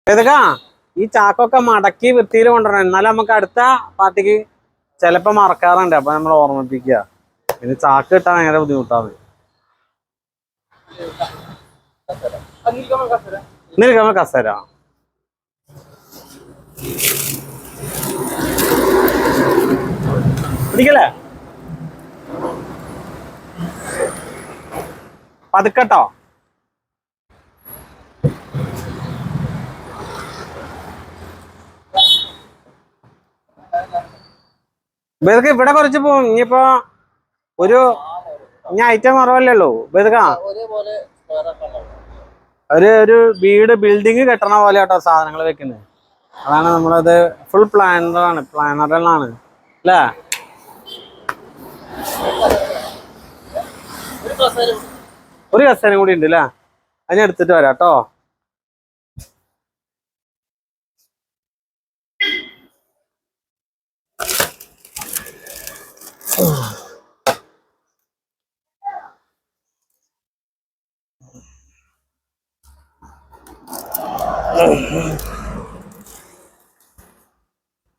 ഉബൈദ്ക്ക ഈ ചാക്കൊക്കെ മടക്കി വൃത്തിയിൽ കൊണ്ടുവരണം, എന്നാലും നമുക്ക് അടുത്ത പാർട്ടിക്ക് ചിലപ്പോ മറക്കാറുണ്ട്. അപ്പൊ നമ്മൾ ഓർമ്മിപ്പിക്കുക. പിന്നെ ചാക്ക് കിട്ടാൻ ഭയങ്കര ബുദ്ധിമുട്ടാണ്. നിൽക്കുമ്പോ കസേര പിടിക്കല്ലേ? പതുക്കട്ടോ. ഇവർക്ക് ഇവിടെ കുറച്ച് പോകും. ഇനിയിപ്പോ ഇനി ഐറ്റം കുറവല്ലേ ഉള്ളൂ. ഇവർക്ക് ഒരു ബിൽഡിങ് കെട്ടണ പോലെ കേട്ടോ സാധനങ്ങൾ വെക്കുന്നത്. അതാണ് നമ്മളത് ഫുൾ പ്ലാനറിലാണ് അല്ലേ? ഒരു കസേരയും കൂടി ഉണ്ട് അല്ലേ? അതിനെടുത്തിട്ട് വരാം കേട്ടോ.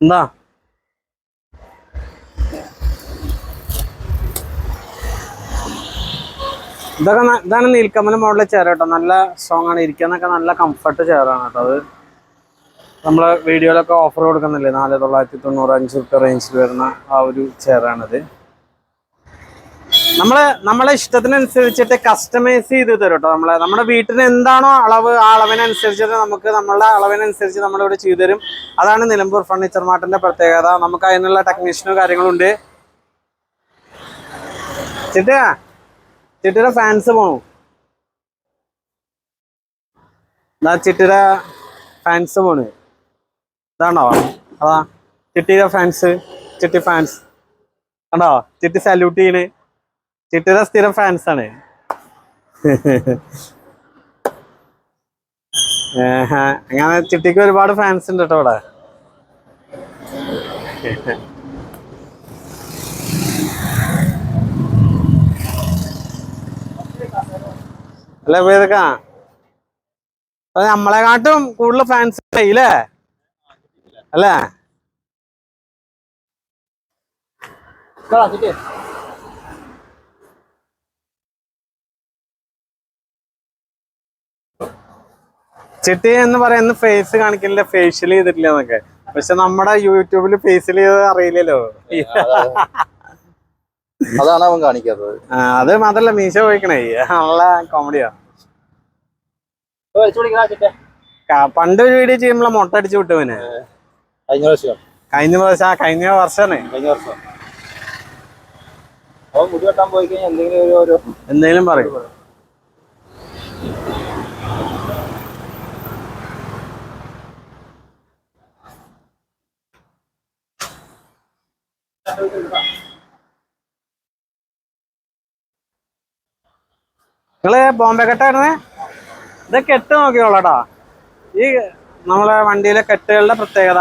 എന്താ ഇതാണ് നീൽക്കമൽ മോഡൽ ചെയർ കേട്ടോ. നല്ല സ്ട്രോങ് ആണ്, ഇരിക്കാനൊക്കെ നല്ല കംഫർട്ട് ചെയറാണ് കേട്ടോ. അത് നമ്മള് വീഡിയോയിലൊക്കെ ഓഫർ കൊടുക്കുന്നില്ലേ, 4,990 5 റേഞ്ചിൽ വരുന്ന ആ ഒരു ചെയറാണിത്. നമ്മളെ ഇഷ്ടത്തിനനുസരിച്ചിട്ട് കസ്റ്റമൈസ് ചെയ്ത് തരും കേട്ടോ. നമ്മുടെ വീട്ടിന് എന്താണോ അളവ്, ആ അളവിനനുസരിച്ചിട്ട് നമുക്ക് നമ്മളുടെ അളവിനനുസരിച്ച് നമ്മളിവിടെ ചെയ്തു തരും. അതാണ് നിലമ്പൂർ ഫർണിച്ചർ മാർട്ടിന്റെ പ്രത്യേകത. നമുക്ക് അതിനുള്ള ടെക്നീഷ്യനും കാര്യങ്ങളുണ്ട്. ചിട്ടിയുടെ ഫാൻസ് പോണു. ചിട്ടിയുടെ ഫാൻസ് പോണ്. ഇതാണോ? അതാ ചിട്ടിയുടെ ഫാൻസ്. ചിട്ടി ഫാൻസ് കണ്ടോ? ചിട്ടി സല്യൂട്ട് ചെയ്യണ്. ചിട്ടിയുടെ സ്ഥിരം ഫാൻസ് ആണ്. അങ്ങനെ ചിട്ടിക്ക് ഒരുപാട് ഫാൻസ് ഉണ്ട് കേട്ടോ ഇവിടെ. അല്ലേ ഇതൊക്കെ നമ്മളെക്കാട്ടും കൂടുതൽ ഫാൻസ് ഇല്ലേ അല്ലേ? ചിട്ടി എന്ന് പറയുന്ന ഫേസ് കാണിക്കില്ല, ഫേഷ്യൽ ചെയ്തിട്ടില്ല എന്നൊക്കെ. പക്ഷെ നമ്മുടെ യൂട്യൂബില് ഫേഷ്യൽ ചെയ്ത് അറിയില്ലല്ലോ. അതാണ് അവൻ കാണിക്കാത്തത്. അത് മാത്രല്ല മീശ പോയിക്കണേ, നല്ല കോമഡിയാ. പണ്ട് ഒരു വീഡിയോ ചെയ്യുമ്പോഴെ മൊട്ട അടിച്ചു വിട്ടുവനെ. കഴിഞ്ഞ വർഷമാണ്. അവൻ മുടി വെട്ടാൻ പോയി കഴിഞ്ഞാൽ എന്തെങ്കിലും എന്തെങ്കിലും പറയും. നിങ്ങള് ബോംബെ കെട്ടായിരുന്നേ? ഇത് കെട്ട് നോക്കിയോളാട്ടാ. ഈ നമ്മളെ വണ്ടിയിലെ കെട്ടുകളുടെ പ്രത്യേകത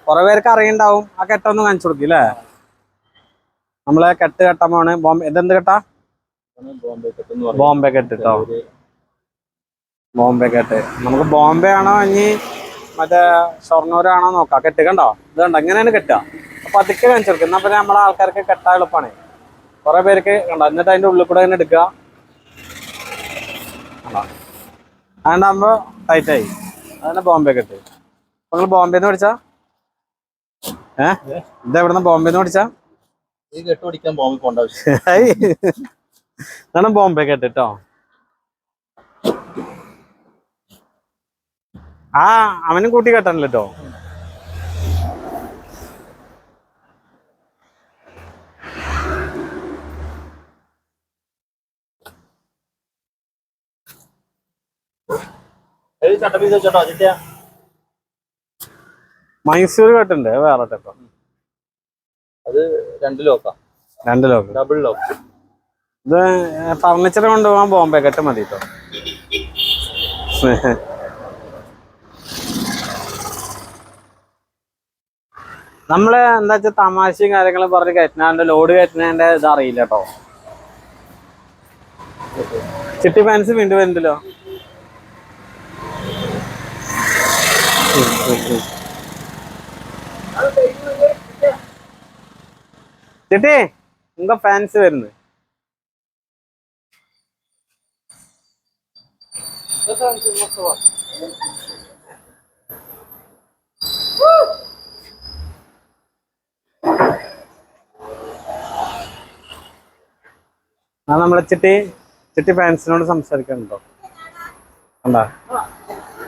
കുറെ പേർക്ക് അറിയണ്ടാവും. ആ കെട്ടൊന്നും കാണിച്ചു കൊടുക്കില്ലേ? നമ്മളെ കെട്ട് കെട്ടാൻ പോണ്. ഇതെന്ത് കെട്ടാ? ബോംബെ കെട്ട് കേട്ടോ. ബോംബെ കെട്ട്. നമുക്ക് ബോംബെ ആണോ ഇനി മറ്റേ ഷൊർണൂരാണോ നോക്കാം. കെട്ട് കണ്ടോ? ഇത് കണ്ടോ? ഇങ്ങനെയാണ് കെട്ടുക. അപ്പൊ അതൊക്കെ കാണിച്ചു കൊടുക്കും. എന്നാ പിന്നെ നമ്മളെ ആൾക്കാർക്ക് കെട്ടാൻ എളുപ്പമാണ്. കുറെ പേർക്ക് കണ്ടോ? എന്നിട്ട് അതിന്റെ ഉള്ളിൽ കൂടെ തന്നെ എടുക്കുക. അതുകൊണ്ടാകുമ്പോ ടൈറ്റായി. അതന്നെ ബോംബെ കെട്ട്. നിങ്ങൾ ബോംബെന്ന് പഠിച്ചാ? ഇതെവിടുന്ന് ബോംബെന്ന് പഠിച്ചാ? ഈ കെട്ട് പിടിക്കാൻ ബോംബെ പോകേണ്ട ആവശ്യം. ഇതാണ് ബോംബെ കെട്ട് കേട്ടോ. ആ അവനും കൂട്ടി കെട്ടണല്ലോ കേട്ടോ. മൈസൂർ കെട്ടുണ്ട് വേറെ കേട്ടോ. അത് 2 ലോക്കാ. 2 ലോക്ക്. Double lock. ഇത് ഫർണിച്ചർ കൊണ്ടുപോകാൻ ബോംബെ കെട്ട് മതി കേട്ടോ. നമ്മള് എന്താ വെച്ചാൽ തമാശയും കാര്യങ്ങളും പറഞ്ഞ് കയറ്റുന്നതിന്റെ ലോഡ് കയറ്റുന്നതിന്റെ ഇത് അറിയില്ല കേട്ടോ. ചിട്ടി ഫാൻസ് വീണ്ടും വരുന്നുണ്ടല്ലോ. ചിട്ടി നിങ്ങ ഫാൻസ് വരുന്നു. ആ നമ്മളെ ചിട്ടി ഫാൻസിനോട് സംസാരിക്കണുണ്ടോ? കണ്ടാ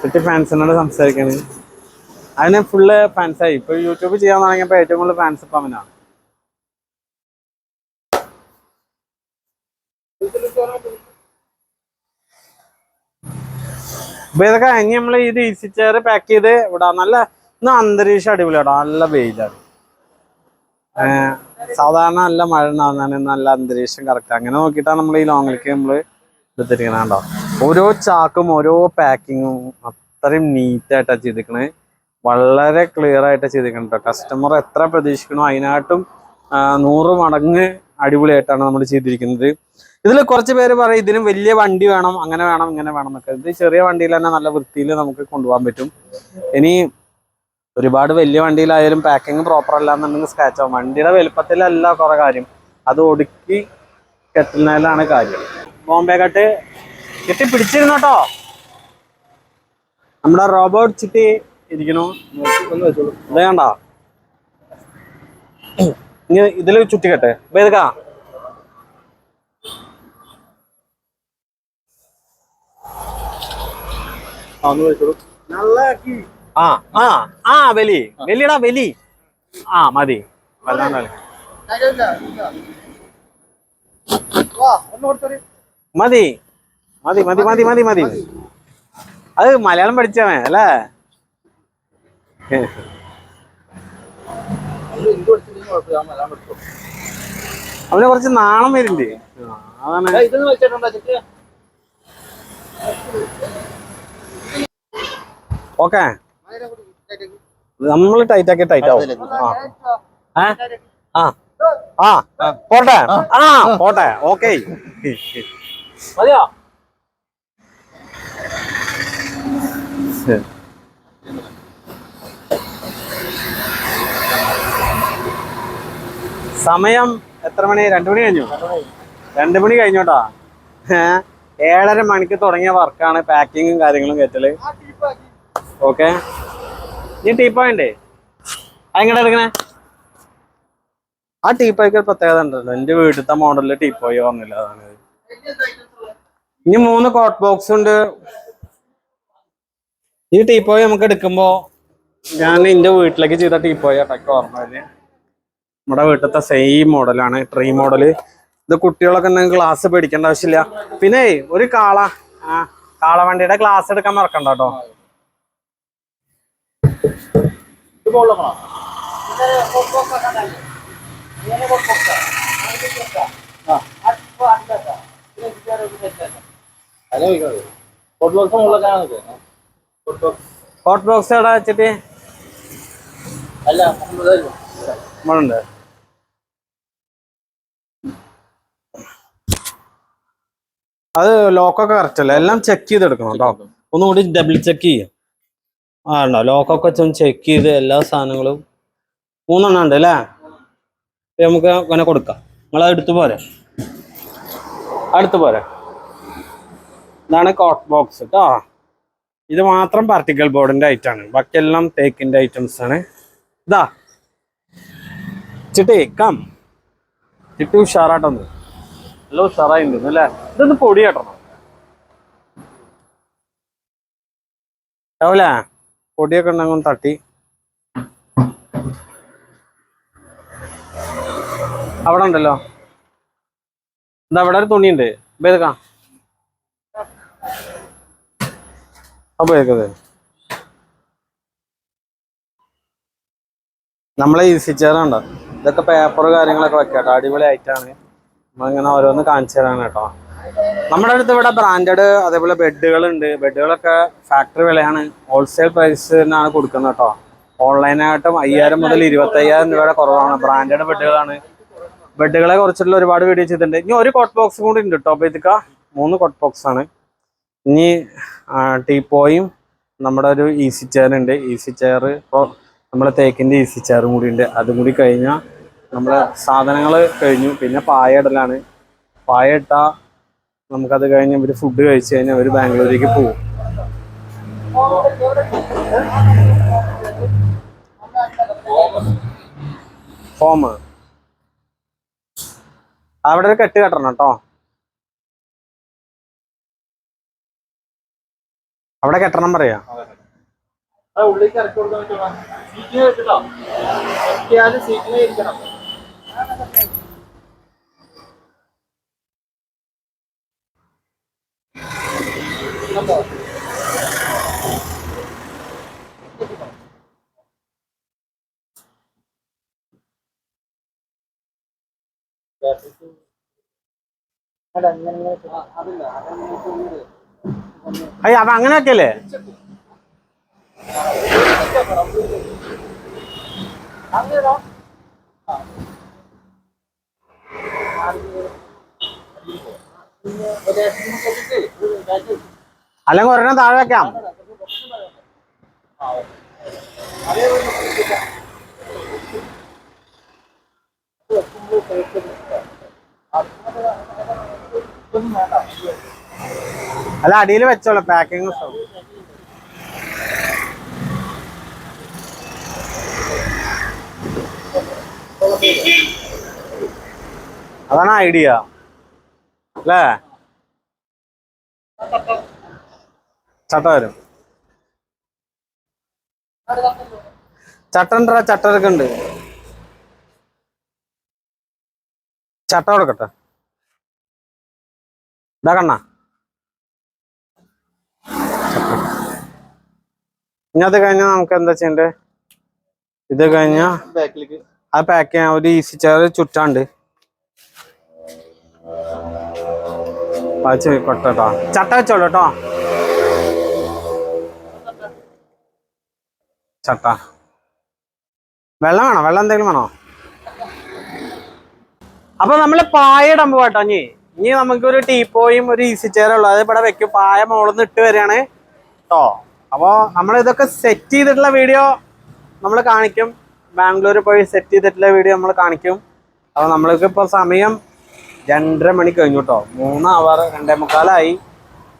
ചിട്ടി ഫാൻസിനോട് സംസാരിക്കണ്. അതിന് ഫുള്ള് ഫാൻസായി. ഇപ്പൊ യൂട്യൂബ് ചെയ്യാൻ തുടങ്ങിയപ്പോ ഏറ്റവും കൂടുതൽ ഫാൻസ് ഇപ്പൊ അവനാണ്. അപ്പൊ ഇതൊക്കെ ഇനി നമ്മള് ഇത് ഈസി ചെയർ പാക്ക് ചെയ്ത് വിടാം. നല്ല ഇന്ന് അന്തരീക്ഷം അടിപൊളിയാട്ടോ. നല്ല വെയിലാണ്. സാധാരണ നല്ല മഴ ഉണ്ടാകുന്നതാണ്. നല്ല അന്തരീക്ഷം കറക്റ്റ്. അങ്ങനെ നോക്കിയിട്ടാണ് നമ്മൾ ഈ ലോങ്ങിലേക്ക് നമ്മള് എടുത്തിരിക്കണോ. ഓരോ ചാക്കും ഓരോ പാക്കിങ്ങും അത്രയും നീറ്റായിട്ടാണ് ചെയ്തിരിക്കണേ. വളരെ ക്ലിയർ ആയിട്ട് ചെയ്തിരിക്കണം കേട്ടോ. കസ്റ്റമർ എത്ര പ്രതീക്ഷിക്കണോ അതിനായിട്ടും 100 മടങ്ങ് അടിപൊളിയായിട്ടാണ് നമ്മൾ ചെയ്തിരിക്കുന്നത്. ഇതിൽ കുറച്ച് പേര് പറയും ഇതിനും വലിയ വണ്ടി വേണം, അങ്ങനെ വേണം, ഇങ്ങനെ വേണം എന്നൊക്കെ. ഇത് ചെറിയ വണ്ടിയിൽ തന്നെ നല്ല വൃത്തിയിൽ നമുക്ക് കൊണ്ടുപോകാൻ പറ്റും. ഇനി ഒരുപാട് വലിയ വണ്ടിയിലായാലും പാക്കിങ് പ്രോപ്പർ അല്ല എന്നുണ്ടെങ്കിൽ സ്ക്രാച്ച് ആവും. വണ്ടിയുടെ വലുപ്പത്തിലല്ല കുറെ കാര്യം, അത് ഒടുക്കി കെട്ടുന്നതിലാണ് കാര്യം. ബോംബെ കെട്ട് ചിട്ടി പിടിച്ചിരുന്നോട്ടോ. നമ്മുടെ റോബോട്ട് ചിട്ടി ഇരിക്കണു. ഇത് കണ്ടോ? ഇനി ഇതില് ചുറ്റിക്കെട്ടെ ബേദക്കാ. വലിയടാ വലി. മതി മതി മതി മതി മതി മതി മതി. അത് മലയാളം പഠിച്ചവൻ അല്ലേ? അവന് കുറച്ച് നാണം വരുന്നുണ്ട്. അതാണ്. ഓക്കെ നമ്മൾ ടൈറ്റ് ആക്കി ടൈറ്റ് ആവും. പോട്ടെ. പോട്ടെ. ഓക്കെ മതിയോ? സമയം എത്ര മണി? 2 മണി കഴിഞ്ഞു. 2 മണി കഴിഞ്ഞോട്ടാ. 7:30 മണിക്ക് തുടങ്ങിയ വർക്കാണ് പാക്കിങ്ങും കാര്യങ്ങളും കയറ്റല്. ഓക്കെ ഇനി ടീപ്പോയിണ്ടേ അതെങ്ങനെ എടുക്കണേ? ആ ടീപ്പോയ്ക്ക് ഒരു പ്രത്യേകത ഉണ്ടല്ലോ. എന്റെ വീട്ടിലത്തെ മോഡലില് ടീപ്പോയി വന്നില്ല. അതാണ്. ഇനി 3 കോട്ട് ബോക്സ് ഉണ്ട്. ഈ ടീപ്പോയി നമുക്ക് എടുക്കുമ്പോ ഞാൻ എന്റെ വീട്ടിലേക്ക് ചെയ്ത ടീപ്പോയി അടക്ക ഓർമ്മയില്. നമ്മുടെ വീട്ടിലത്തെ സെയിം മോഡലാണ്, ട്രീ മോഡല്. ഇത് കുട്ടികളൊക്കെ ഉണ്ടെങ്കിൽ ഗ്ലാസ് പേടിക്കേണ്ട ആവശ്യമില്ല. പിന്നെ ഒരു കാളവണ്ടിയുടെ ഗ്ലാസ് എടുക്കാൻ മറക്കണ്ട കേട്ടോ. ഹോട്ട് ബോക്സ് എവിടെ വെച്ചിട്ട് നമ്മളുണ്ട്. അത് ലോക്കൊക്കെ കറക്റ്റ് അല്ലേ? എല്ലാം ചെക്ക് ചെയ്തെടുക്കണം കേട്ടോ. ഒന്നുകൂടി ഡബിൾ ചെക്ക് ചെയ്യും. ഉണ്ടോ ലോക്കൊക്കെ വെച്ചൊന്ന് ചെക്ക് ചെയ്ത് എല്ലാ സാധനങ്ങളും 3 എണ്ണം ഉണ്ട് അല്ലേ? നമുക്ക് അങ്ങനെ കൊടുക്കാം. നിങ്ങൾ അടുത്ത് പോരെ, അടുത്ത് പോരെ. ഇതാണ് കോട്ട് ബോക്സ് കേട്ടോ. ഇത് മാത്രം പാർട്ടിക്കൽ ബോർഡിന്റെ ഐറ്റാണ്, ബാക്കിയെല്ലാം തേക്കിന്റെ ഐറ്റംസ് ആണ്. ഇതാ ചിട്ടി കം, ചിട്ടി ഉഷാറായിട്ടൊന്ന് നല്ല ഉഷാറായിട്ടുണ്ട് അല്ലേ? ഇതൊന്ന് പൊടി കെട്ടണം രാവിലെ, പൊടിയൊക്കെ ഉണ്ടെങ്കിൽ ഒന്ന് തട്ടി. അവിടെ ഉണ്ടല്ലോ, എന്താ അവിടെ ഒരു തുണിയുണ്ട്, ഇതേക്കാം അപ്പൊ നമ്മളെ ഈസി ചെയർ ഉണ്ടോ, ഇതൊക്കെ പേപ്പർ കാര്യങ്ങളൊക്കെ വെക്കാട്ടോ. അടിപൊളി ആയിട്ടാണ്. നമ്മളിങ്ങനെ ഓരോന്ന് കാണിച്ചു തരാണ് കേട്ടോ. നമ്മുടെ അടുത്ത് ഇവിടെ ബ്രാൻഡഡ് അതേപോലെ ബെഡുകളുണ്ട്. ബെഡുകളൊക്കെ ഫാക്ടറി വിലയാണ്, ഹോൾസെയിൽ പ്രൈസിനാണ് കൊടുക്കുന്നത് കേട്ടോ. ഓൺലൈനായിട്ടും 5000 മുതൽ 25000 രൂപയുടെ കുറവാണ്. ബ്രാൻഡഡ് ബെഡുകളാണ്. ബെഡുകളെ കുറിച്ചുള്ള ഒരുപാട് വീഡിയോ ചെയ്തിട്ടുണ്ട്. ഇനി ഒരു കോട്ട് ബോക്സ് കൂടി ഉണ്ട് കേട്ടോ. അപ്പൊ ഇതൊക്കെ 3 കോട്ട് ബോക്സ് ആണ്. ഇനി ടീപ്പോയും നമ്മുടെ ഒരു ഈസി ചെയർ ഉണ്ട്. ഈസി ചെയർ ഇപ്പോൾ നമ്മളെ തേക്കിൻ്റെ ഈസി ചെയറും കൂടി ഉണ്ട്. അതും കൂടി കഴിഞ്ഞാൽ നമ്മളെ സാധനങ്ങൾ കഴിഞ്ഞു. പിന്നെ പായ ഇടലാണ്. പായ ഇട്ടാൽ നമുക്കത് കഴിഞ്ഞ് ഇവർ ഫുഡ് കഴിച്ച് കഴിഞ്ഞാൽ അവർ ബാംഗ്ലൂരേക്ക് പോകും. ഫോം അവിടെ ഒരു കെട്ട് കെട്ടണം കേട്ടോ. അവിടെ കെട്ടണം പറയാ. ഉള്ളിലേക്ക് ഇറക്കി കൊടുക്കാൻ പറ്റുമോ? സീറ്റിന് വെച്ചിട്ടോ, സീറ്റിന് ഇരിക്കണം. അയ്യ അപ്പൊ അങ്ങനെയൊക്കെയല്ലേ? അല്ലെങ്കിൽ ഒരെണ്ണം താഴെ വെക്കാം. അല്ല അടിയിൽ വെച്ചോളൂ, പാക്കിങ് അതാണ് ഐഡിയ അല്ലേ? ചട്ട വരും, ചട്ട ചട്ടൊക്കെ ഉണ്ട്. ചട്ട കൊടുക്കട്ടെ, ഇതാ കണ്ണ. ഇനി അത് കഴിഞ്ഞാൽ നമുക്ക് എന്താ ചെയ്യണ്ടേ? ഇത് കഴിഞ്ഞാ ബാക്കിലേക്ക് അത് പാക്ക് ചെയ്യാൻ ഒരു ഈസി ചെയർ ചുറ്റാണ്ട് കൊട്ടോ. ചട്ട വെച്ചോളൂ കേട്ടോ. ചട്ട വെള്ളം വേണോ? വെള്ളം എന്തെങ്കിലും വേണോ? അപ്പൊ നമ്മള് പായ ഇടുമ്പോ കേട്ടോ. ഇനി നമുക്ക് ഒരു ടീപ്പോയും ഒരു ഈസി ചെയറും ഉള്ളു. അത് ഇവിടെ വെക്കും. പായ മുകളിൽ ഇട്ട് വരികയാണ് കേട്ടോ. അപ്പൊ നമ്മൾ ഇതൊക്കെ സെറ്റ് ചെയ്തിട്ടുള്ള വീഡിയോ നമ്മൾ കാണിക്കും. ബാംഗ്ലൂർ പോയി സെറ്റ് ചെയ്തിട്ടുള്ള വീഡിയോ നമ്മൾ കാണിക്കും. അപ്പൊ നമ്മൾക്ക് ഇപ്പൊ സമയം 2:30 മണി കഴിഞ്ഞു കേട്ടോ. 3 അവർ 2:45.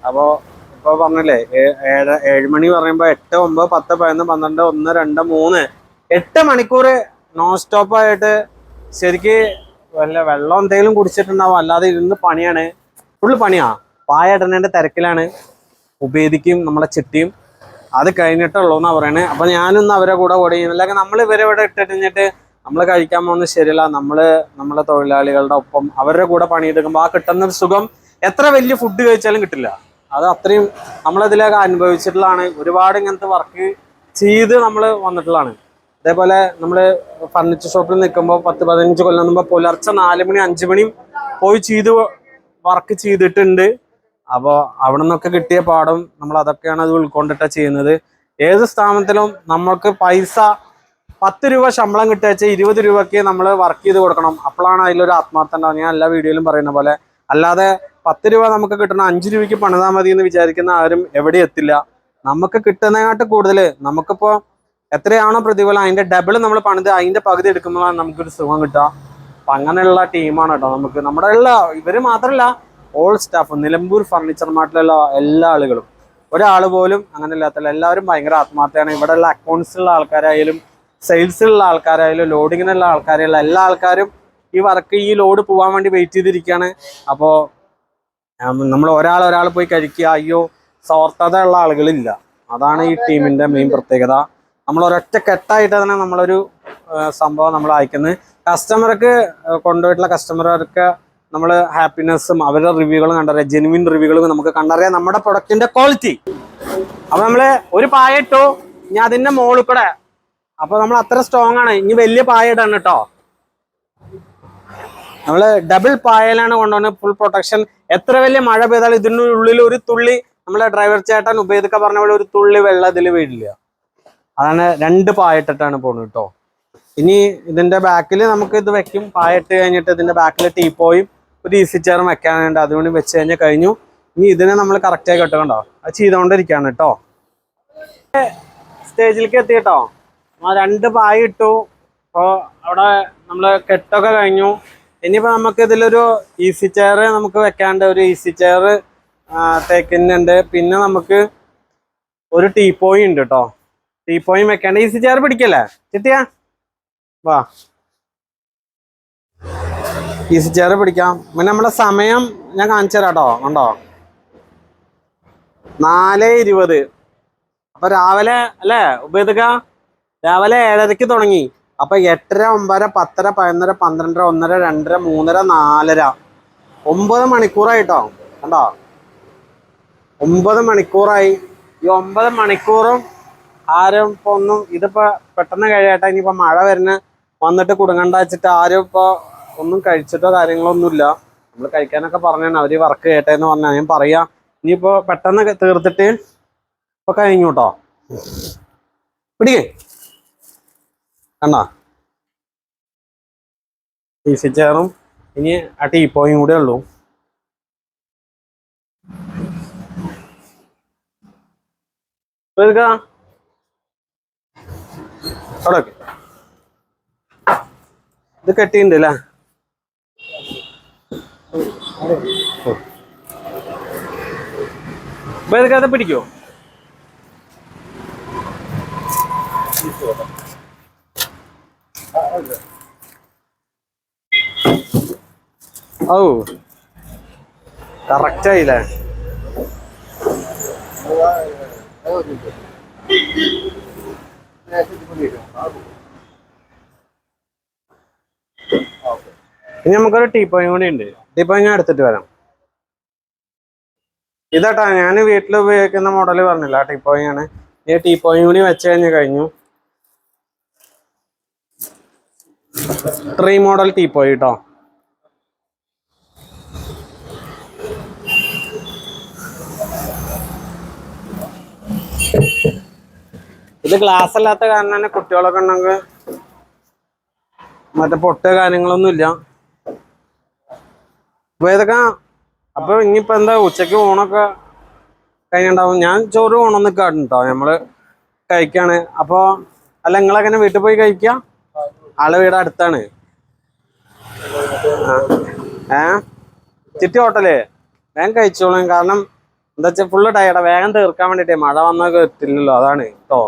അപ്പോൾ ഇപ്പോൾ പറഞ്ഞില്ലേ 7 മണി പറയുമ്പോൾ 8, 9, 10, 11, 12, 1, 2, 3 8 മണിക്കൂർ നോൺ സ്റ്റോപ്പ് ആയിട്ട് ശരിക്ക് വല്ല വെള്ളം എന്തെങ്കിലും കുടിച്ചിട്ടുണ്ടാവും. അല്ലാതെ ഇരുന്ന് പണിയാണ്, ഫുള്ള് പണിയാ. പായ ഇടുന്നതിന്റെ തിരക്കിലാണ് ഉപയോഗിക്കും നമ്മളെ ചിട്ടിയും. അത് കഴിഞ്ഞിട്ടുള്ളൂ എന്നാ പറയണേ. അപ്പൊ ഞാനൊന്ന് അവരെ കൂടെ ചെയ്യുന്നു. അല്ലെങ്കിൽ നമ്മൾ ഇവരെ ഇവിടെ ഇട്ടിട്ട് നമ്മൾ കഴിക്കാൻ പോകുന്നത് ശരിയല്ല. നമ്മളെ തൊഴിലാളികളുടെ ഒപ്പം അവരുടെ കൂടെ പണിയെടുക്കുമ്പോൾ ആ കിട്ടുന്ന സുഖം എത്ര വലിയ ഫുഡ് കഴിച്ചാലും കിട്ടില്ല. അത് അത്രയും നമ്മളതിലൊക്കെ അനുഭവിച്ചിട്ടുള്ളതാണ്. ഒരുപാട് ഇങ്ങനത്തെ വർക്ക് ചെയ്ത് നമ്മൾ വന്നിട്ടുള്ളതാണ്. അതേപോലെ നമ്മൾ ഫർണിച്ചർ ഷോപ്പിൽ നിൽക്കുമ്പോൾ 10-15 കൊല്ലം മുമ്പ് പുലർച്ചെ 4 മണി 5 മണി പോയി വർക്ക് ചെയ്തിട്ടുണ്ട്. അപ്പോൾ അവിടെ നിന്നൊക്കെ കിട്ടിയ പാഠം നമ്മൾ അതൊക്കെയാണ് അത് ഉൾക്കൊണ്ടിട്ടാ ചെയ്യുന്നത്. ഏത് സ്ഥാപനത്തിലും നമ്മൾക്ക് പൈസ 10 രൂപ ശമ്പളം കിട്ടുക വെച്ചാൽ 20 രൂപയ്ക്ക് നമ്മൾ വർക്ക് ചെയ്ത് കൊടുക്കണം. അപ്പോഴാണ് അതിലൊരു ആത്മാർത്ഥം ഉണ്ടാവുക. ഞാൻ എല്ലാ വീഡിയോയിലും പറയുന്ന പോലെ. അല്ലാതെ 10 രൂപ നമുക്ക് കിട്ടണം 5 രൂപയ്ക്ക് പണിതാൽ മതി എന്ന് വിചാരിക്കുന്ന ആരും എവിടെ എത്തില്ല. നമുക്ക് കിട്ടുന്നതിനായിട്ട് കൂടുതൽ നമുക്കിപ്പോൾ എത്രയാണോ പ്രതിഫലം അതിന്റെ ഡബിൾ നമ്മൾ പണിത് അതിന്റെ പകുതി എടുക്കുമ്പോഴാണ് നമുക്കൊരു സുഖം കിട്ടുക. അപ്പം അങ്ങനെയുള്ള ടീമാണ് കേട്ടോ നമുക്ക്. നമ്മുടെ ഇവർ മാത്രമല്ല, ഓൾ സ്റ്റാഫ് നിലമ്പൂർ ഫർണിച്ചർ മാർട്ടിലുള്ള എല്ലാ ആളുകളും, ഒരാൾ പോലും അങ്ങനെ ഇല്ലാത്തല്ല. എല്ലാവരും ഭയങ്കര ആത്മാർത്ഥയാണ്. ഇവിടെയുള്ള അക്കൗണ്ട്സിലുള്ള ആൾക്കാരായാലും സെയിൽസിലുള്ള ആൾക്കാരായാലും ലോഡിങ്ങിനുള്ള ആൾക്കാരായാലും എല്ലാ ആൾക്കാരും ഈ ലോഡ് പോകാൻ വേണ്ടി വെയിറ്റ് ചെയ്തിരിക്കുകയാണ്. അപ്പോൾ നമ്മൾ ഒരാൾ പോയി കഴിക്കുക, അയ്യോ സ്വാർത്ഥത ഉള്ള ആളുകളില്ല. അതാണ് ഈ ടീമിന്റെ മെയിൻ പ്രത്യേകത. നമ്മൾ ഒരൊറ്റ കെട്ടായിട്ട് തന്നെ നമ്മളൊരു സംഭവം നമ്മൾ അയക്കുന്നത്. കസ്റ്റമർക്ക് കൊണ്ടുപോയിട്ടുള്ള കസ്റ്റമർക്ക് നമ്മൾ ഹാപ്പിനെസ്സും അവരുടെ റിവ്യൂകളും കണ്ടറിയാം. ജെനുവിൻ റിവ്യൂകളും നമുക്ക് കണ്ടറിയാം നമ്മുടെ പ്രൊഡക്റ്റിന്റെ ക്വാളിറ്റി. അപ്പൊ നമ്മള് ഒരു പായ ഇട്ടു, ഇനി അതിന്റെ മോളിൽ കൂടെ, അപ്പൊ നമ്മൾ അത്ര സ്ട്രോങ് ആണ്. ഇനി വലിയ പായ ഇടാണ് കേട്ടോ. നമ്മള് ഡബിൾ പായലാണ് കൊണ്ടുപോകുന്നത്. Full protection. എത്ര വലിയ മഴ പെയ്താലും ഇതിൻ്റെ ഉള്ളിൽ ഒരു തുള്ളി, നമ്മളെ ഡ്രൈവർ ചേട്ടൻ ഉപയോഗിക്ക പറഞ്ഞ പോലെ ഒരു തുള്ളി വെള്ളം ഇതിൽ വീഴില്ല. അതാണ് 2 പായിട്ടിട്ടാണ് പോകുന്നത് കേട്ടോ. ഇനി ഇതിന്റെ ബാക്കിൽ നമുക്ക് ഇത് വെക്കും. പായിട്ട് കഴിഞ്ഞിട്ട് ഇതിന്റെ ബാക്കിൽ ടീപ്പോയും ഒരു ഈസി ചെയറും വെക്കാനുണ്ട്. അതുകൊണ്ട് വെച്ച് കഴിഞ്ഞാൽ കഴിഞ്ഞു. ഇനി ഇതിനെ നമ്മൾ കറക്റ്റായി കെട്ടുകണ്ടോ, അത് ചെയ്തുകൊണ്ടിരിക്കുകയാണ് കേട്ടോ. സ്റ്റേജിലേക്ക് എത്തി കേട്ടോ. 2 പായ ഇട്ടു. അപ്പോൾ അവിടെ നമ്മൾ കെട്ടൊക്കെ കഴിഞ്ഞു. ഇനിയിപ്പോൾ നമുക്ക് ഇതിലൊരു ഈസി ചെയർ നമുക്ക് വെക്കാണ്ട്, ഒരു ഈസി ചെയർ തേക്കുന്നുണ്ട്. പിന്നെ നമുക്ക് ഒരു ടീപ്പോയും ഉണ്ട് കേട്ടോ. ടീപ്പോയും വെക്കാണ്ട്. ഈസി ചെയർ പിടിക്കല്ലേ ചിട്ടിയാ, വാ ഈസി ചെയർ പിടിക്കാം. പിന്നെ നമ്മുടെ സമയം ഞാൻ കാണിച്ചു തരാം കേട്ടോ. കണ്ടോ, 4:20. അപ്പൊ രാവിലെ അല്ലേ ഉപയോഗിക്ക, രാവിലെ 7:30 തുടങ്ങി. അപ്പൊ 8:30, 9:00, 10:00, 11:00, 12:00, 1:30, 2:30, 3:30, 4:30, 9 മണിക്കൂറായിട്ടോ. കണ്ടോ, 9 മണിക്കൂറായി. ഈ 9 മണിക്കൂറും ആരും ഇപ്പൊ ഒന്നും ഇതിപ്പോ പെട്ടെന്ന് കഴിയട്ടെ. ഇനിയിപ്പോ മഴ വന്നിട്ട് കുടുങ്ങണ്ട വെച്ചിട്ട് ആരും ഇപ്പൊ ഒന്നും കഴിച്ചിട്ടോ കാര്യങ്ങളോ ഒന്നുമില്ല. നമ്മൾ കഴിക്കാനൊക്കെ പറഞ്ഞാണ് അവര് വർക്ക് ചെയ്യട്ടെ എന്ന് പറഞ്ഞാൽ ഞാൻ പറയാ. ഇനിയിപ്പോ പെട്ടെന്ന് തീർത്തിട്ട് ഇപ്പൊ കഴിഞ്ഞു കേട്ടോ. പിടിക്കേ കണ്ടാ, ഈസി ചെയറും ഇനി ആ ടീപ്പോയും കൂടെ ഉള്ളൂ. അവിടെ ഇത് കെട്ടിണ്ട് അല്ലേ. അത് പിടിക്കോ? ഓ കറക്റ്റ് ആയില്ലേ. ഇനി നമുക്കൊരു ടീപ്പോയും കൂടി ഉണ്ട്. ടീപ്പോയും ഞാൻ എടുത്തിട്ട് വരാം. ഇതാട്ടാ ഞാൻ വീട്ടിൽ ഉപയോഗിക്കുന്ന മോഡൽ പറഞ്ഞില്ല, ടീപ്പോയാണ്. ഈ ടീപ്പോയും കൂടി വെച്ച് കഴിഞ്ഞു. ട്രീ മോഡൽ ടീപ്പോയി കേട്ടോ. ഇത് ഗ്ലാസ് അല്ലാത്ത കാരണം തന്നെ കുട്ടികളൊക്കെ ഉണ്ടെങ്കിൽ മറ്റേ പൊട്ട് കാര്യങ്ങളൊന്നും ഇല്ല. അപ്പൊ ഇതൊക്കെ അപ്പൊ ഇനിയിപ്പോ എന്താ ഉച്ചക്ക് ഊണൊക്കെ കഴിഞ്ഞിട്ടുണ്ടാവും. ഞാൻ ചോറ് ഊണൊന്നും നിൽക്കാട്ടോ, നമ്മള് കഴിക്കാണ്. അപ്പൊ അല്ല നിങ്ങളെങ്ങനെ വീട്ടിൽ പോയി കഴിക്കാം? ആളെ വീട് അടുത്താണ്. ചിട്ടി ഹോട്ടല് വേഗം കഴിച്ചോളും. കാരണം എന്താ വെച്ചാൽ ഫുള്ള് ടയർഡാ. വേഗം തീർക്കാൻ വേണ്ടിട്ടേ, മഴ വന്നൊക്കെ എത്തില്ലല്ലോ, അതാണ് കേട്ടോ.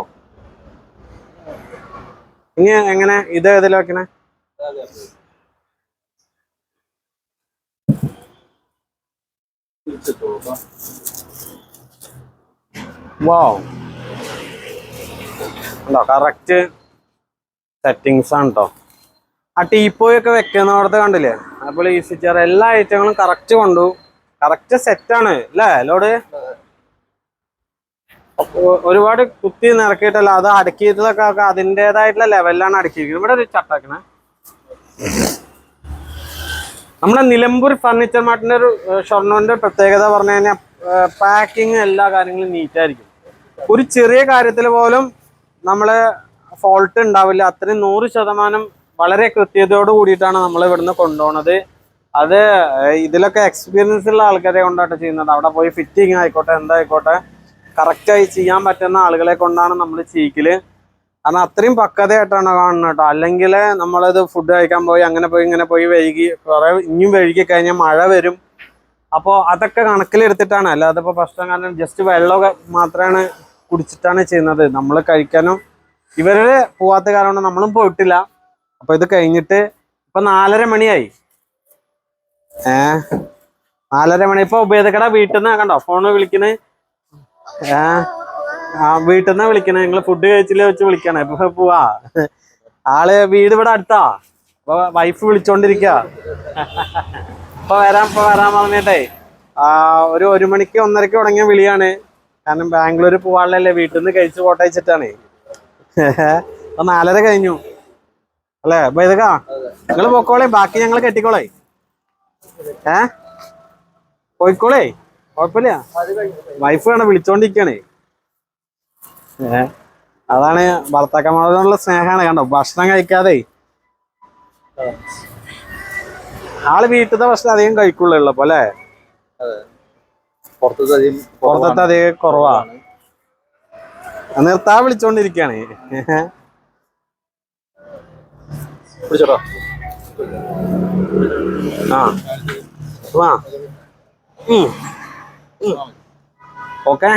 ഇനി എങ്ങനെ ഇത് ഏതിലും വെക്കണേ? വാവ്, ഉണ്ടോ കറക്റ്റ് സെറ്റിങ്സ് ആണ് കേട്ടോ. ആ ടീപ്പോയൊക്കെ വെക്കുന്നവിടത്ത് കണ്ടില്ലേ, അതുപോലെ ഈസി ചെയർ എല്ലാ ഐറ്റങ്ങളും കറക്റ്റ് കറക്റ്റ് സെറ്റാണ് അല്ലേ ലോഡ്. ഒരുപാട് കുത്തി നിറക്കിയിട്ടല്ല, അത് അടുക്കിയിട്ടൊക്കെ അതിൻ്റെതായിട്ടുള്ള ലെവലിലാണ് അടുക്കിയിരിക്കുന്നത്. ഇവിടെ ഒരു ചട്ടാക്കണേ. നമ്മുടെ നിലമ്പൂർ ഫർണിച്ചർ മാർട്ടിന്റെ ഒരു ഷൊർണൂരിന്റെ പ്രത്യേകത പറഞ്ഞു കഴിഞ്ഞാൽ പാക്കിങ് എല്ലാ കാര്യങ്ങളും നീറ്റായിരിക്കും. ഒരു ചെറിയ കാര്യത്തിൽ പോലും നമ്മള് ഫോൾട്ട് ഉണ്ടാവില്ല. അത്രയും 100% വളരെ കൃത്യതയോട് കൂടിയിട്ടാണ് നമ്മൾ ഇവിടുന്ന് കൊണ്ടുപോകുന്നത്. അത് ഇതിലൊക്കെ എക്സ്പീരിയൻസ് ഉള്ള ആൾക്കാരെ കൊണ്ടാണ് ചെയ്യുന്നത്. അവിടെ പോയി ഫിറ്റിങ് ആയിക്കോട്ടെ എന്തായിക്കോട്ടെ കറക്റ്റായി ചെയ്യാൻ പറ്റുന്ന ആളുകളെ കൊണ്ടാണ് നമ്മൾ ചെയ്യിക്കല്. കാരണം അത്രയും പക്വതയായിട്ടാണ് കാണുന്നത് കേട്ടോ. അല്ലെങ്കിൽ നമ്മളത് ഫുഡ് കഴിക്കാൻ പോയി അങ്ങനെ പോയി ഇങ്ങനെ പോയി വൈകി കുറെ ഇനിയും വൈകി കഴിഞ്ഞാൽ മഴ വരും. അപ്പോൾ അതൊക്കെ കണക്കിലെടുത്തിട്ടാണ്. അല്ലാതെ ഇപ്പോൾ ഭക്ഷണം കാരണം ജസ്റ്റ് വെള്ളമൊക്കെ മാത്രമാണ് കുടിച്ചിട്ടാണ് ചെയ്യുന്നത്. നമ്മൾ കഴിക്കാനും ഇവര് പോവാത്ത കാരണം നമ്മളും പോയിട്ടില്ല. അപ്പൊ ഇത് കഴിഞ്ഞിട്ട് ഇപ്പൊ 4:30 മണിയായി. 4:30 മണി. ഇപ്പൊ ഉപേദക്കട വീട്ടിൽ നിന്ന് കണ്ടോ ഫോണ് വിളിക്കണേ. വീട്ടിൽ നിന്നാ വിളിക്കണേ. നിങ്ങൾ ഫുഡ് കഴിച്ചില്ല വെച്ച് വിളിക്കണേ. ഇപ്പൊ പോവാ. ആള് വീട് ഇവിടെ അടുത്താ. അപ്പൊ വൈഫ് വിളിച്ചോണ്ടിരിക്ക. ഇപ്പൊ വരാൻ പറഞ്ഞിട്ടേ ഒരു 1 മണിക്ക് 1:30 തുടങ്ങിയ വിളിയാണ്. കാരണം ബാംഗ്ലൂർ പോവാനുള്ളല്ലേ, വീട്ടിൽ നിന്ന് കഴിച്ചു കോട്ടയച്ചിട്ടാണ്. അപ്പൊ 4:30 കഴിഞ്ഞു അല്ലേ? അപ്പൊ ഇതൊക്കെ നിങ്ങൾ പൊക്കോളേ, ബാക്കി ഞങ്ങൾ കെട്ടിക്കോളേ. പോയിക്കോളേ, കുഴപ്പമില്ല. വൈഫ് വേണം വിളിച്ചോണ്ടിരിക്കണേ. അതാണ് ഭർത്താക്കന്മാരോടുള്ള സ്നേഹമാണ്. കണ്ടോ ഭക്ഷണം കഴിക്കാതെ ആള് വീട്ടിലത്തെ ഭക്ഷണം അധികം കഴിക്കുള്ളൂ ഉള്ളപ്പോ അല്ലേ? പുറത്തത്തെ അധികം കുറവാണ്. നിർത്താ വിളിച്ചോണ്ടിരിക്കാണ്. ഓക്കെ.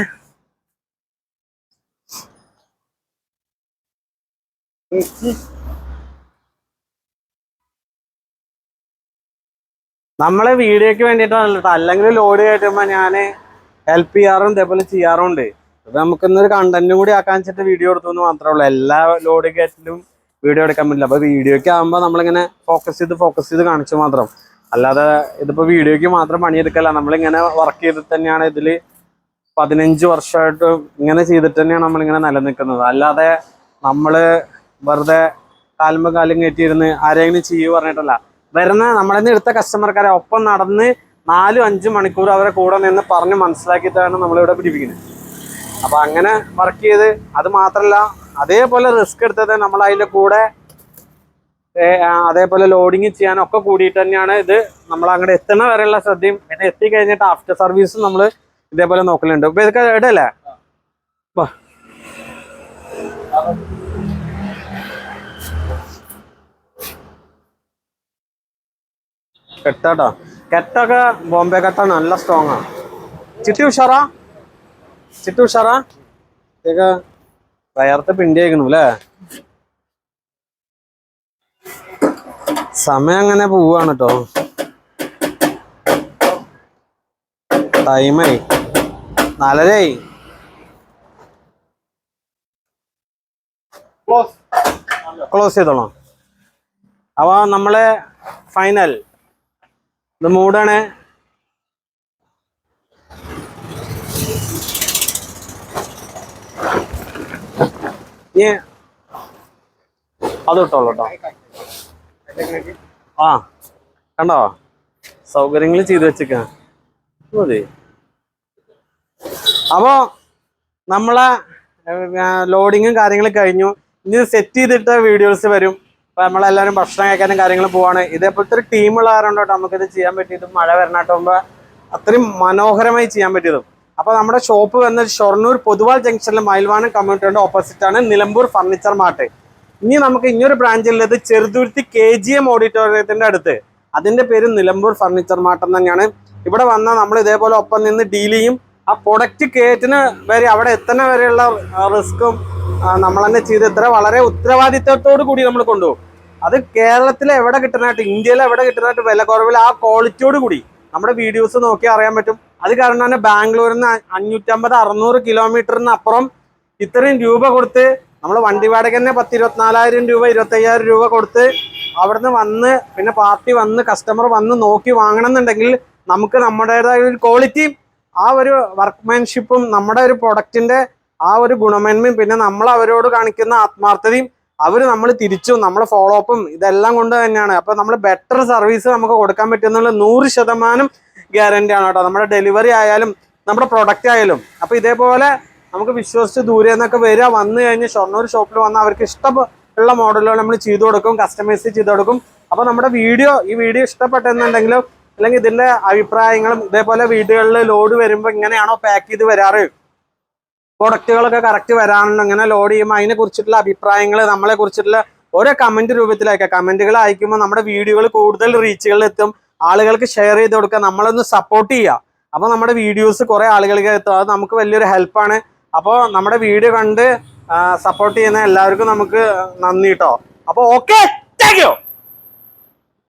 നമ്മളെ വീഡിയോക്ക് വേണ്ടിയിട്ടാണ് കേട്ടോ. അല്ലെങ്കിൽ ലോഡ് കയറ്റുമ്പോ ഞാന് ഹെൽപ്പ് ചെയ്യാറും ഇതേപോലെ ചെയ്യാറുണ്ട്. അപ്പൊ നമുക്കിന്നൊരു കണ്ടന്റും കൂടി ആക്കാൻ വെച്ചിട്ട് വീഡിയോ എടുത്തു എന്ന് മാത്രമേ ഉള്ളൂ. എല്ലാ ലോഡ് കയറ്റിലും വീഡിയോ എടുക്കാൻ പറ്റില്ല. അപ്പൊ വീഡിയോക്ക് ആകുമ്പോൾ നമ്മളിങ്ങനെ ഫോക്കസ് ചെയ്ത് കാണിച്ചു മാത്രം. അല്ലാതെ ഇതിപ്പോ വീഡിയോക്ക് മാത്രം പണിയെടുക്കല്ല. നമ്മളിങ്ങനെ വർക്ക് ചെയ്തിട്ട് തന്നെയാണ് ഇതില് 15 വർഷമായിട്ട് ഇങ്ങനെ ചെയ്തിട്ട് തന്നെയാണ് നമ്മളിങ്ങനെ നിലനിൽക്കുന്നത്. അല്ലാതെ നമ്മള് വെറുതെ കാലും കയറ്റിയിരുന്ന് ആരെങ്കിലും ചെയ്യൂ പറഞ്ഞിട്ടല്ല. വരുന്ന നമ്മളിന്ന് എടുത്ത കസ്റ്റമർക്കാരെ ഒപ്പം നടന്ന് 4-5 മണിക്കൂർ അവരെ കൂടെ നിന്ന് പറഞ്ഞ് മനസ്സിലാക്കിയിട്ടാണ് നമ്മളിവിടെ പിടിപ്പിക്കുന്നത്. അപ്പൊ അങ്ങനെ വർക്ക് ചെയ്ത്, അത് മാത്രല്ല അതേപോലെ റിസ്ക് എടുത്തത് നമ്മൾ അതിന്റെ കൂടെ അതേപോലെ ലോഡിങ് ചെയ്യാനൊക്കെ കൂടിയിട്ട് തന്നെയാണ് ഇത് നമ്മൾ അങ്ങോട്ട് എത്തുന്ന വരെയുള്ള ശ്രദ്ധയും. പിന്നെ എത്തിക്കഴിഞ്ഞിട്ട് ആഫ്റ്റർ സർവീസും നമ്മൾ ഇതേപോലെ നോക്കലുണ്ട്. ഇപ്പൊ ഇതൊക്കെ ഇടല്ലേ കെട്ടാട്ടോ. കെട്ടൊക്കെ ബോംബെ കെട്ടാണ്, നല്ല സ്ട്രോങ് ആണ്. ചിട്ടി ഉഷാറാ ഇതൊക്കെ വയർത്ത് പിണ്ടി ആയിക്കണു അല്ലേ? സമയം അങ്ങനെ പോവാണ് കേട്ടോ. ടൈമായി 4:30. ക്ലോസ് ചെയ്തോളാം. അപ്പൊ നമ്മള് ഫൈനൽ ഇത് മൂടാണ്. അത് ഇട്ടോളൂ കേട്ടോ. കണ്ടോ സൗകര്യങ്ങൾ ചെയ്തു വെച്ചേക്ക മതി. അപ്പോ നമ്മളെ ലോഡിങ്ങും കാര്യങ്ങളും കഴിഞ്ഞു. ഇനി സെറ്റ് ചെയ്തിട്ട് വീഡിയോസ് വരും. അപ്പൊ നമ്മളെല്ലാവരും ഭക്ഷണം കഴിക്കാനും കാര്യങ്ങളും പോവാണ്. ഇതേപോലത്തെ ഒരു ടീമുള്ള കാരണം കേട്ടോ നമുക്കിത് ചെയ്യാൻ പറ്റിയതും മഴ വരണാട്ടുമ്പോ അത്രയും മനോഹരമായി ചെയ്യാൻ പറ്റിയതും. അപ്പൊ നമ്മുടെ ഷോപ്പ് വന്നത് ഷൊർണൂർ പൊതുവാൾ ജംഗ്ഷനിലെ മയിൽവാനം കമ്മ്യൂണിറ്റിയുടെ ഓപ്പോസിറ്റ് ആണ് നിലമ്പൂർ ഫർണിച്ചർ മാർട്ട്. ഇനി നമുക്ക് ഇനിയൊരു ബ്രാഞ്ച് ഉള്ളത് ചെറുതുരുത്തി KGM ഓഡിറ്റോറിയത്തിന്റെ അടുത്ത്. അതിന്റെ പേര് നിലമ്പൂർ ഫർണിച്ചർ മാർട്ട് തന്നെയാണ്. ഇവിടെ വന്നാൽ നമ്മൾ ഇതേപോലെ ഒപ്പം നിന്ന് ഡീൽ ചെയ്യും. ആ പ്രൊഡക്റ്റ് കയറ്റിന് വരെ അവിടെ എത്തുന്ന വരെയുള്ള റിസ്ക്കും നമ്മൾ തന്നെ ചെയ്ത് ഇത്ര വളരെ ഉത്തരവാദിത്തത്തോടു കൂടി നമ്മൾ കൊണ്ടുപോകും. അത് കേരളത്തിലെ എവിടെ കിട്ടുന്നതായിട്ട്, ഇന്ത്യയിലെ എവിടെ കിട്ടുന്നതായിട്ട് വില കുറവിൽ ആ ക്വാളിറ്റിയോട് കൂടി നമ്മുടെ വീഡിയോസ് നോക്കി അറിയാൻ പറ്റും. അത് കാരണം തന്നെ ബാംഗ്ലൂരിൽ നിന്ന് 550-600 കിലോമീറ്ററിന് അപ്പുറം ഇത്രയും രൂപ കൊടുത്ത് നമ്മൾ വണ്ടി വാടക തന്നെ 10-24,000 രൂപ 25,000 രൂപ കൊടുത്ത് അവിടുന്ന് വന്ന് പിന്നെ പാർട്ടി വന്ന് കസ്റ്റമർ വന്ന് നോക്കി വാങ്ങണം എന്നുണ്ടെങ്കിൽ നമുക്ക് നമ്മുടേതായ ഒരു ക്വാളിറ്റിയും ആ ഒരു വർക്ക്മാൻഷിപ്പും നമ്മുടെ ഒരു പ്രൊഡക്റ്റിന്റെ ആ ഒരു ഗുണമേന്മയും പിന്നെ നമ്മൾ അവരോട് കാണിക്കുന്ന ആത്മാർത്ഥതയും അവർ നമ്മൾ തിരിച്ചും നമ്മളെ ഫോളോ അപ്പും ഇതെല്ലാം കൊണ്ട് തന്നെയാണ്. അപ്പൊ നമ്മൾ ബെറ്റർ സർവീസ് നമുക്ക് കൊടുക്കാൻ പറ്റുന്നുള്ള 100% ഗ്യാരണ്ടി ആണ് കേട്ടോ. നമ്മുടെ ഡെലിവറി ആയാലും നമ്മുടെ പ്രൊഡക്റ്റ് ആയാലും. അപ്പൊ ഇതേപോലെ നമുക്ക് വിശ്വസിച്ച് ദൂരെ നിന്നൊക്കെ വന്നു കഴിഞ്ഞ് ഷൊർണൂർ ഷോപ്പിൽ വന്ന് അവർക്ക് ഇഷ്ടമുള്ള മോഡലുകൾ നമ്മൾ ചെയ്തു കൊടുക്കും, കസ്റ്റമൈസ് ചെയ്ത് കൊടുക്കും. അപ്പൊ നമ്മുടെ ഈ വീഡിയോ ഇഷ്ടപ്പെട്ടെന്നുണ്ടെങ്കിലും അല്ലെങ്കിൽ ഇതിന്റെ അഭിപ്രായങ്ങളും ഇതേപോലെ വീടുകളിൽ ലോഡ് വരുമ്പോൾ ഇങ്ങനെയാണോ പാക്ക് ചെയ്ത് വരാറ്, പ്രൊഡക്റ്റുകളൊക്കെ കറക്റ്റ് വരാനുണ്ട്, അങ്ങനെ ലോഡ് ചെയ്യുമ്പോൾ അതിനെ കുറിച്ചിട്ടുള്ള അഭിപ്രായങ്ങൾ നമ്മളെ കുറിച്ചിട്ടുള്ള ഓരോ കമന്റ് രൂപത്തിലയക്കാം. കമന്റുകൾ അയക്കുമ്പോൾ നമ്മുടെ വീഡിയോകൾ കൂടുതൽ റീച്ചുകളിൽ എത്തും, ആളുകൾക്ക് ഷെയർ ചെയ്ത് കൊടുക്കുക, നമ്മളൊന്ന് സപ്പോർട്ട് ചെയ്യുക. അപ്പൊ നമ്മുടെ വീഡിയോസ് കുറെ ആളുകൾക്ക് എത്തും, അത് നമുക്ക് വലിയൊരു ഹെൽപ്പാണ്. അപ്പോൾ നമ്മുടെ വീഡിയോ കണ്ട് സപ്പോർട്ട് ചെയ്യുന്ന എല്ലാവർക്കും നമുക്ക് നന്ദി കേട്ടോ. അപ്പോൾ ഓക്കെ, താങ്ക് യു.